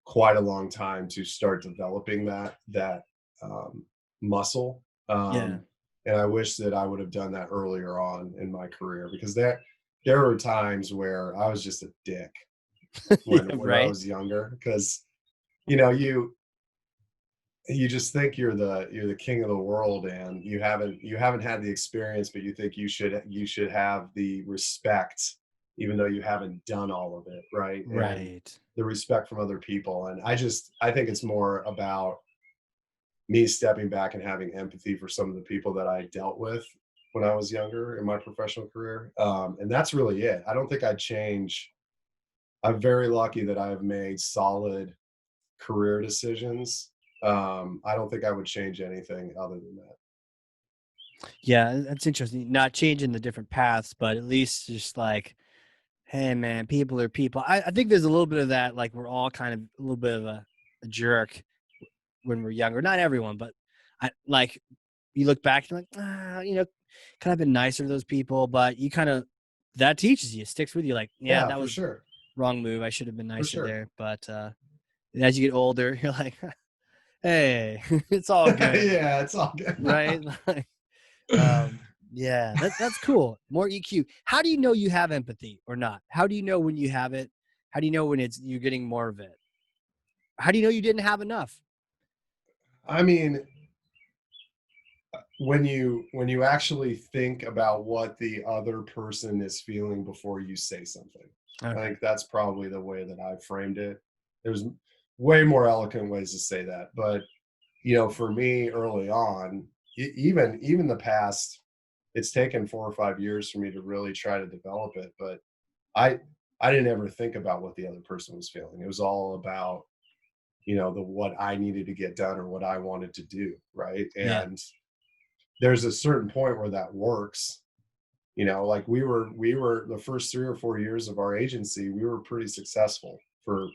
S2: quite a long time to start developing that muscle. And I wish that I would have done that earlier on in my career, because there were times where I was just a dick when I was younger, because you just think you're the king of the world, and you haven't had the experience, but you think you should have the respect, even though you haven't done all of it, right? And the respect from other people. And I think it's more about me stepping back and having empathy for some of the people that I dealt with when I was younger in my professional career. And that's really it. I don't think I'd change. I'm very lucky that I've made solid career decisions. I don't think I would change anything other than that.
S1: Yeah, that's interesting. Not changing the different paths, but at least just like, hey man, people are people. I think there's a little bit of that, like we're all kind of a little bit of a jerk when we're younger. Not everyone, but I like you look back and you're like, kind of been nicer to those people, but you kind of that teaches you, sticks with you. Like, yeah,
S2: Yeah,
S1: that
S2: for
S1: was
S2: sure.
S1: wrong move. I should have been
S2: For
S1: nicer
S2: sure.
S1: there. But as you get older, you're like, hey, it's all good,
S2: Yeah, it's all good.
S1: right? Like, yeah, that's cool. More EQ. How do you know you have empathy or not? How do you know when you have it? How do you know when you're getting more of it? How do you know you didn't have enough?
S2: I mean, when you actually think about what the other person is feeling before you say something. I
S1: Okay.
S2: think that's probably the way that I framed it. There's way more eloquent ways to say that, but for me early on, even the past, it's taken 4 or 5 years for me to really try to develop it, but I I didn't ever think about what the other person was feeling. It was all about, the what I needed to get done or what I wanted to do, right?
S1: Yeah.
S2: And there's a certain point where that works. Like we were the first 3 or 4 years of our agency, we were pretty successful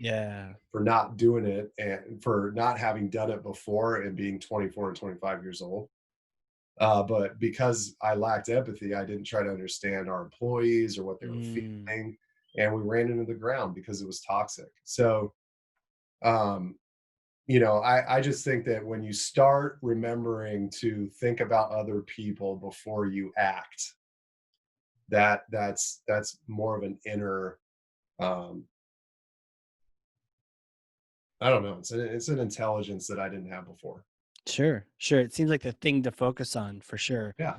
S1: Yeah.
S2: for not doing it and for not having done it before and being 24 and 25 years old. But because I lacked empathy, I didn't try to understand our employees or what they were
S1: Mm,
S2: feeling, and we ran into the ground because it was toxic. So, um, I just think that when you start remembering to think about other people before you act, that's more of an inner, um, I don't know, it's an intelligence that I didn't have before.
S1: sure. Sure. It seems like the thing to focus on for sure.
S2: Yeah.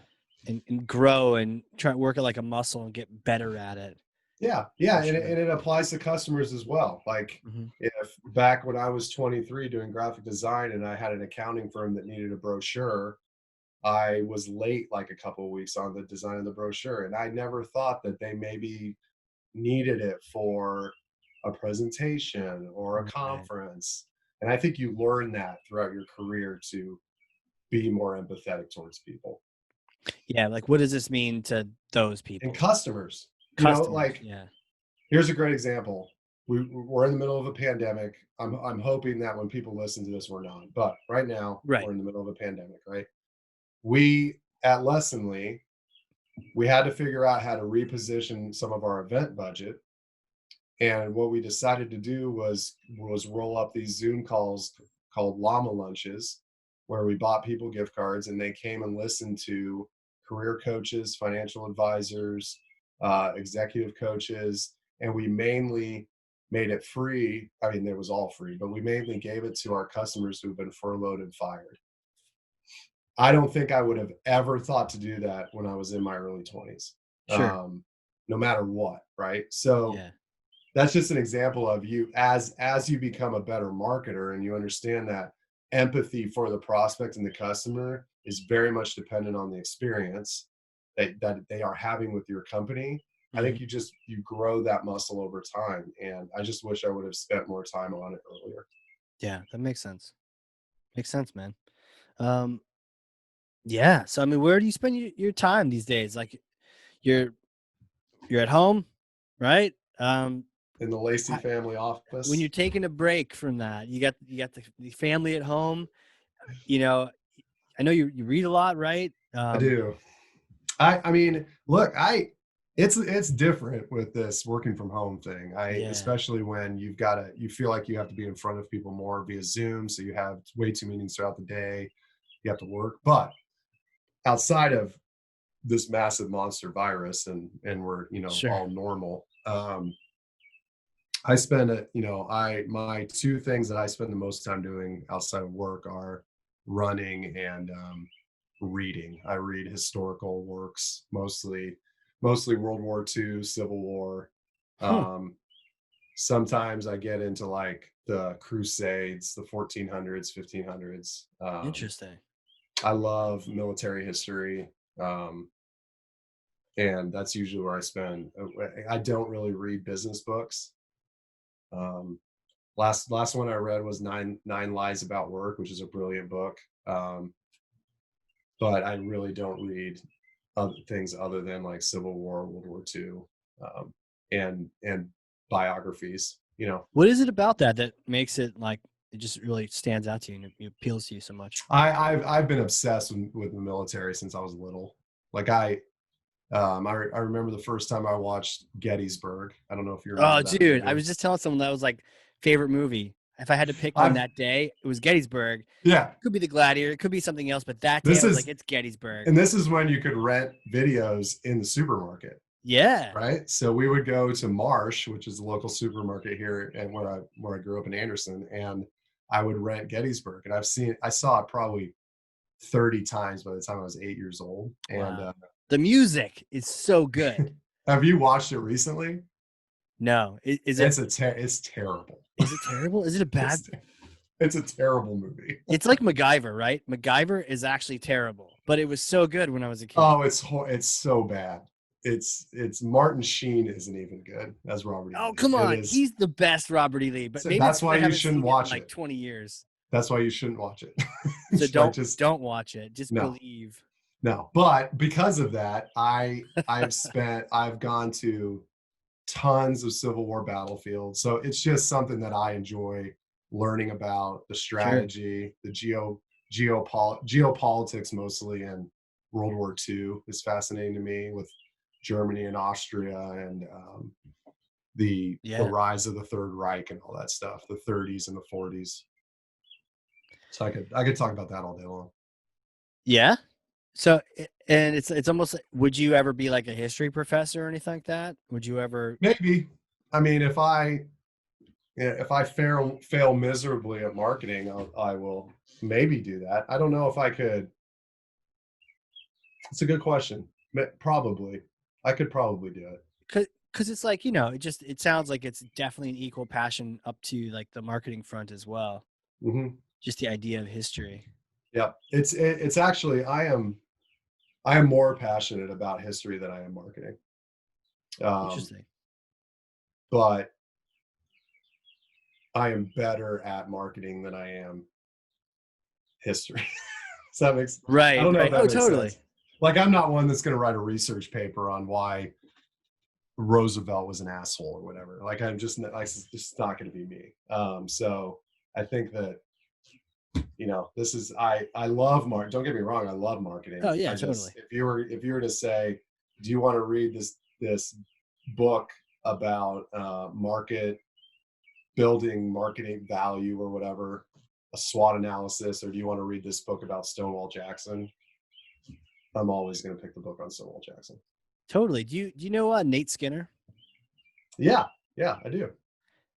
S1: And grow and try to work it like a muscle and get better at it
S2: Yeah, yeah,
S1: for
S2: and it,
S1: sure.
S2: and it applies to customers as well. Like,
S1: Hmm.
S2: if back when I was 23 doing graphic design and I had an accounting firm that needed a brochure, I was late like a couple of weeks on the design of the brochure, and I never thought that they maybe needed it for a presentation or a
S1: Right.
S2: conference. And I think you learn that throughout your career to be more empathetic towards people
S1: Yeah. Like, what does this mean to those
S2: and
S1: people?
S2: customers.
S1: Customers.
S2: Like,
S1: Yeah.
S2: here's a great example. We're in the middle of a pandemic. I'm hoping that when people listen to this, we're not. But right now,
S1: Right.
S2: we're in the middle of a pandemic, right? We at Lessonly, we had to figure out how to reposition some of our event budget. And what we decided to do was roll up these Zoom calls called Llama lunches, where we bought people gift cards and they came and listened to career coaches, financial advisors, executive coaches, and we mainly made it free. I mean, it was all free, but we mainly gave it to our customers who've been furloughed and fired. I don't think I would have ever thought to do that when I was in my early 20s,
S1: Sure.
S2: no matter what, right? So
S1: Yeah.
S2: that's just an example of you as you become a better marketer and you understand that empathy for the prospect and the customer is very much dependent on the experience that they are having with your company. I
S1: Hmm.
S2: think you grow that muscle over time, and I just wish I would have spent more time on it earlier.
S1: Yeah. That makes sense. Makes sense, man. Um, yeah. So, I mean, where do you spend your time these days? Like, you're you're at home, right?
S2: In the Lacy
S1: How,
S2: family
S1: when you're
S2: office,
S1: taking a break from that, you got the family at home. You know, I know you read a lot, right?
S2: I do. I mean, look, it's different with this working from home thing. I
S1: Yeah.
S2: Especially when you feel like you have to be in front of people more via Zoom, so you have way too meetings throughout the day. You have to work, but outside of this massive monster virus, and we're
S1: Sure.
S2: all normal. I spend it. I my two things that I spend the most time doing outside of work are running and reading. I read historical works, mostly World War II, Civil War.
S1: Hmm.
S2: Um, Sometimes I get into like the Crusades, the 1400s, 1500s.
S1: Interesting.
S2: I love military history. and that's usually where I spend. I don't really read business books. Last one I read was Nine Lies About Work, which is a brilliant book. But I really don't read other things other than like Civil War, World War II, and biographies. You know,
S1: what is it about that makes it like it just really stands out to you and it appeals to you so much?
S2: I've been obsessed with the military since I was little. Like I remember the first time I watched Gettysburg. I don't know if you
S1: Oh,
S2: remember that
S1: dude, I
S2: movie.
S1: was just telling someone that was like favorite movie. If I had to pick one
S2: I've
S1: that day, it was Gettysburg.
S2: Yeah,
S1: It could be The Gladiator. It could be something else, but that day I
S2: this
S1: was like,
S2: is
S1: it's Gettysburg.
S2: and this is when you could rent videos in the supermarket.
S1: Yeah.
S2: Right. So we would go to Marsh, which is the local supermarket here and where I grew up in Anderson, and I would rent Gettysburg. And I saw it probably 30 times by the time I was 8 years old. And
S1: Wow. The music is so good.
S2: have you watched it recently?
S1: No. Is it
S2: It's terrible.
S1: is it terrible? Is it a bad
S2: It's a terrible movie.
S1: It's like MacGyver, right? MacGyver is actually terrible, but it was so good when I was a kid.
S2: Oh, it's so bad. It's Martin Sheen isn't even good as Robert E.
S1: Oh,
S2: Lee.
S1: come
S2: It
S1: on.
S2: is.
S1: He's the best Robert E. Lee, but
S2: So
S1: maybe
S2: that's
S1: it's 'cause
S2: why
S1: I
S2: you
S1: haven't
S2: shouldn't
S1: seen it in
S2: watch
S1: like
S2: it.
S1: 20 years.
S2: That's why you shouldn't watch it.
S1: So
S2: Like
S1: don't watch it. Just
S2: no.
S1: believe.
S2: No, but because of that, I've gone to tons of Civil War battlefields. So it's just something that I enjoy learning about the
S1: Sure.
S2: strategy, the geopolitics mostly, and World War II is fascinating to me with Germany and Austria and the
S1: Yeah.
S2: rise of the Third Reich and all that stuff, the 30s and the 40s. So I could talk about that all day long.
S1: Yeah. So and it's almost like, would you ever be like a history professor or anything like that? Would you ever?
S2: Maybe. I mean, if I fail miserably at marketing, I will maybe do that. I don't know if I could. It's a good question. Probably, I could probably do it.
S1: Because it's like, it sounds like it's definitely an equal passion up to like the marketing front as well.
S2: Mm-hmm.
S1: Just the idea of history.
S2: Yeah, it's actually I am more passionate about history than I am marketing.
S1: Interesting.
S2: But I am better at marketing than I am history. Does that make sense?
S1: Right.
S2: I don't know if that makes
S1: totally.
S2: sense. Like I'm not one that's going to write a research paper on why Roosevelt was an asshole or whatever. Like I'm just it's just not going to be me. So I think that this is I love marketing. Don't get me wrong, I love marketing.
S1: Oh yeah,
S2: totally.
S1: Totally.
S2: If you were to say, do you want to read this book about building marketing value or whatever, a SWOT analysis, or do you want to read this book about Stonewall Jackson? I'm always going to pick the book on Stonewall Jackson.
S1: Totally. Do you know Nate Skinner?
S2: Yeah, I do.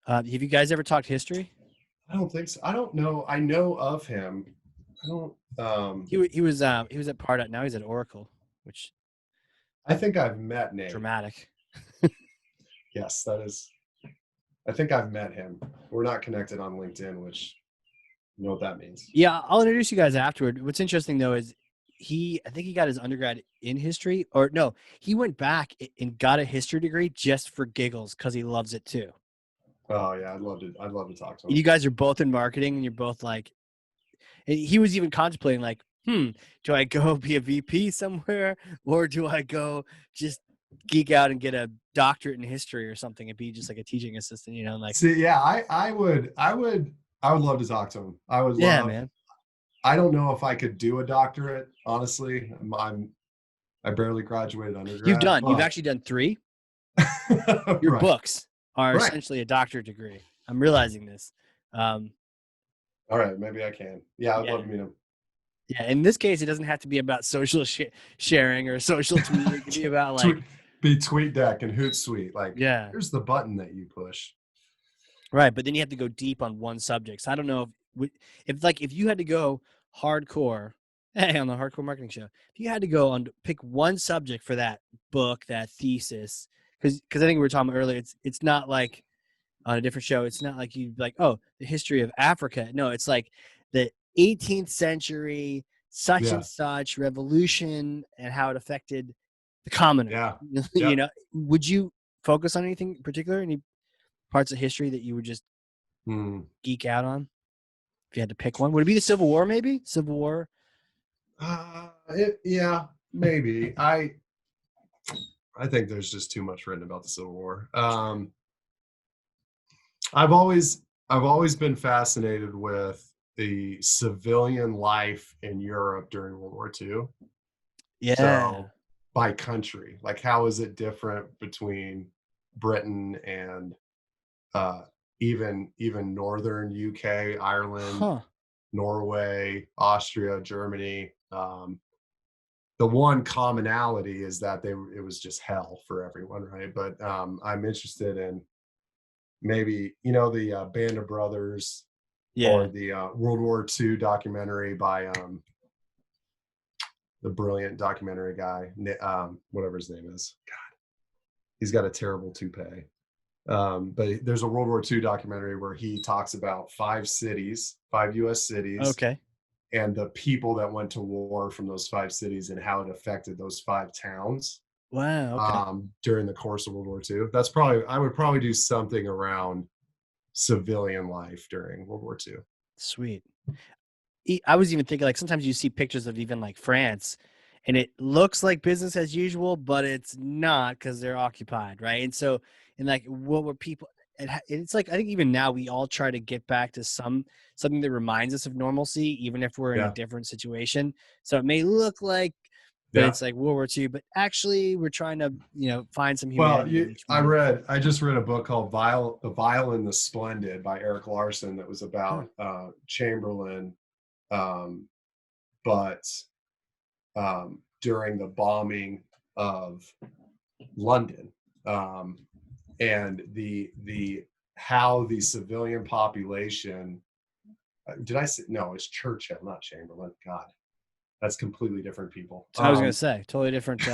S1: Have you guys ever talked history?
S2: I don't think so. I don't know. I know of him. I don't.
S1: He was at Pardot. Now he's at Oracle, which
S2: I think I've met Nate.
S1: Dramatic.
S2: Yes, that is. I think I've met him. We're not connected on LinkedIn, which you know what that means.
S1: Yeah, I'll introduce you guys afterward. What's interesting though is I think he got his undergrad in history, or no, he went back and got a history degree just for giggles because he loves it too.
S2: Oh yeah, I'd love to talk to him.
S1: You guys are both in marketing, and you're both like, he was even contemplating like, do I go be a VP somewhere, or do I go just geek out and get a doctorate in history or something and be just like a teaching assistant? Like.
S2: See, yeah, I would love to talk to him. I would love.
S1: Yeah, man.
S2: I don't know if I could do a doctorate, honestly. I barely graduated undergrad.
S1: You've actually done 3. Your books are essentially a doctorate degree. I'm realizing this.
S2: All right, maybe I can. Yeah, I'd love to meet him.
S1: Yeah, in this case, it doesn't have to be about social sharing or social tweet. It could be about like
S2: TweetDeck and Hootsuite. Like,
S1: yeah,
S2: here's the button that you push.
S1: Right, but then you have to go deep on one subject. So I don't know if you had to go hardcore, hey, on the Hardcore Marketing Show, if you had to go on pick one subject for that book, that thesis, because I think we were talking earlier, it's not like on a different show, it's not like you like, oh, the history of Africa. No, it's like the 18th century such and such revolution and how it affected the commoner.
S2: Yeah.
S1: You know, would you focus on anything in particular? Any parts of history that you would just geek out on? If you had to pick one, would it be the Civil War? Maybe Civil War.
S2: Yeah, maybe. I think there's just too much written about the Civil War. I've always been fascinated with the civilian life in Europe during World War II.
S1: Yeah.
S2: So by country, like how is it different between Britain and even northern UK, Ireland, Norway, Austria, Germany. The one commonality is that it was just hell for everyone, right? But I'm interested in maybe, you know, the Band of Brothers, or the World War II documentary by the brilliant documentary guy, whatever his name is. God, he's got a terrible toupee. But there's a World War II documentary where he talks about 5 U.S. cities.
S1: Okay.
S2: And the people that went to war from those 5 cities and how it affected those 5 towns.
S1: Wow. Okay.
S2: During the course of World War II. I would probably do something around civilian life during World War II.
S1: Sweet. I was even thinking, like, sometimes you see pictures of even like France and it looks like business as usual, but it's not because they're occupied, right? And so, and like, what were people? It's like, I think even now we all try to get back to something that reminds us of normalcy, even if we're in a different situation. So it may look like, but it's like World War II, but actually we're trying to, you know, find some humanity.
S2: Well, I just read a book called The Vile and the Splendid by Eric Larson that was about Chamberlain, but during the bombing of London, and the how the civilian population, did I say, no, it's Churchill, not Chamberlain. God, that's completely different people.
S1: So I was gonna say totally different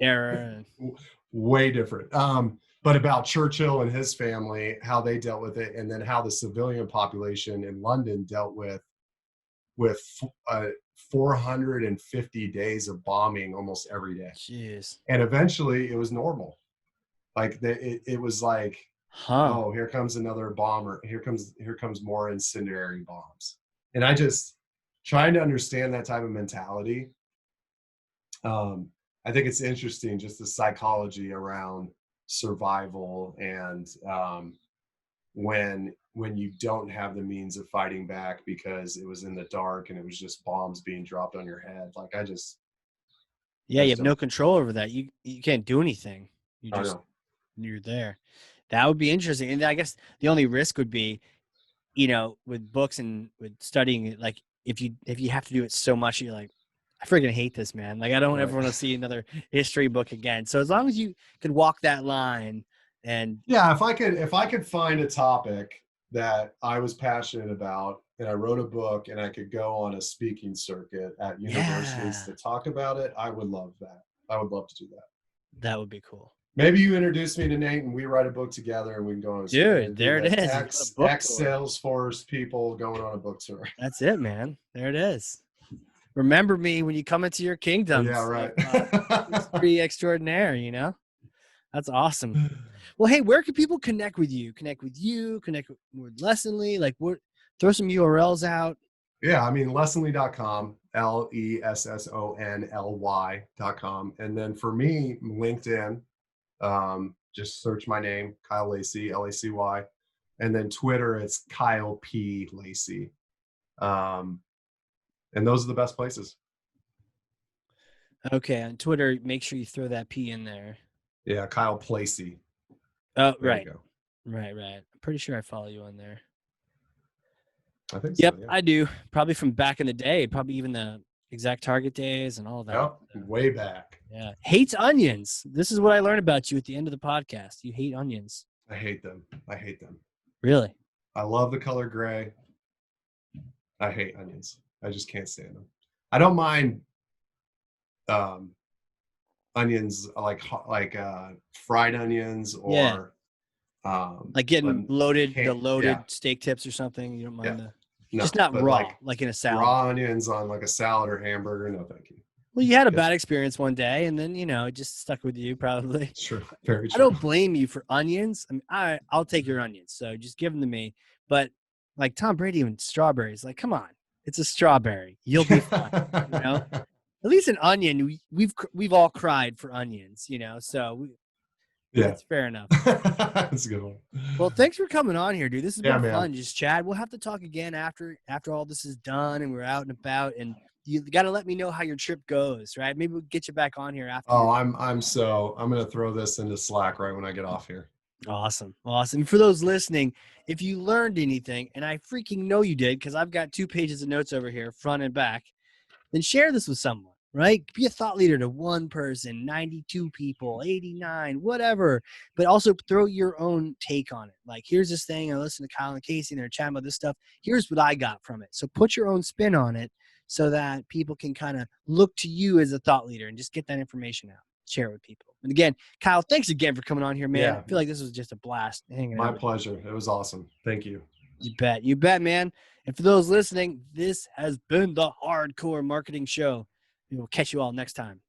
S1: era.
S2: Way different. But about Churchill and his family, how they dealt with it, and then how the civilian population in London dealt with 450 days of bombing almost every day.
S1: Jeez.
S2: And eventually it was normal. Like it was like, oh, here comes another bomber. Here comes more incendiary bombs. And I just trying to understand that type of mentality. I think it's interesting, just the psychology around survival, and when you don't have the means of fighting back because it was in the dark and it was just bombs being dropped on your head. Like
S1: you have no control over that. You can't do anything. You're there. That would be interesting. And I guess the only risk would be, you know, with books and with studying, like if you have to do it so much, you're like, I freaking hate this, man. Like, I don't ever want to see another history book again. So as long as you could walk that line, and
S2: if I could find a topic that I was passionate about and I wrote a book and I could go on a speaking circuit at universities to talk about it, I would love that. I would love to do that.
S1: That would be cool.
S2: Maybe you introduce me to Nate and we write a book together and we can go on a
S1: Dude, there it is.
S2: Ex Salesforce people going on a book tour.
S1: That's it, man. There it is. Remember me when you come into your kingdom.
S2: Yeah, right.
S1: It's pretty extraordinary, you know? That's awesome. Well, hey, where can people connect with you? Connect with Lessonly? Like, throw some URLs out.
S2: Yeah, I mean, lessonly.com, LESSONLY.com. And then for me, LinkedIn, just search my name, Kyle Lacy, Lacy. And then Twitter, it's Kyle P. Lacy. And those are the best places.
S1: Okay, on Twitter, make sure you throw that P in there.
S2: Yeah, Kyle Placey.
S1: Oh, right. Right. I'm pretty sure I follow you on there.
S2: I think
S1: so. Yep,
S2: yeah.
S1: I do. Probably from back in the day, probably even the Exact Target days and all that.
S2: Yep, way back.
S1: Yeah. Hates onions. This is what I learned about you at the end of the podcast. You hate onions.
S2: I hate them.
S1: Really?
S2: I love the color gray. I hate onions. I just can't stand them. I don't mind onions, like fried onions, or
S1: like getting loaded steak tips or something. You don't mind just not raw, like in a salad.
S2: Raw onions on like a salad or hamburger. No, thank you.
S1: Well, you had a bad experience one day, and then, it just stuck with you probably.
S2: Sure. Very true.
S1: I don't blame you for onions. I mean, I'll take your onions, so just give them to me. But like Tom Brady and strawberries, like, come on, it's a strawberry. You'll be fine. At least an onion. We've all cried for onions, so that's fair enough.
S2: That's a good one.
S1: Well, thanks for coming on here, dude. This has been fun.
S2: Man.
S1: Just chat. We'll have to talk again after all this is done and we're out and about. And you got to let me know how your trip goes, right? Maybe we'll get you back on here after.
S2: Oh, I'm going to throw this into Slack right when I get off here.
S1: Awesome. For those listening, if you learned anything, and I freaking know you did, because I've got 2 pages of notes over here, front and back, then share this with someone, right? Be a thought leader to one person, 92 people, 89, whatever, but also throw your own take on it. Like, here's this thing. I listened to Kyle and Casey and they're chatting about this stuff. Here's what I got from it. So put your own spin on it so that people can kind of look to you as a thought leader and just get that information out. Share it with people. And again, Kyle, thanks again for coming on here, man. I feel like this was just a blast.
S2: My pleasure. It was awesome. Thank you.
S1: You bet, man. And for those listening, this has been the Hardcore Marketing Show. We will catch you all next time.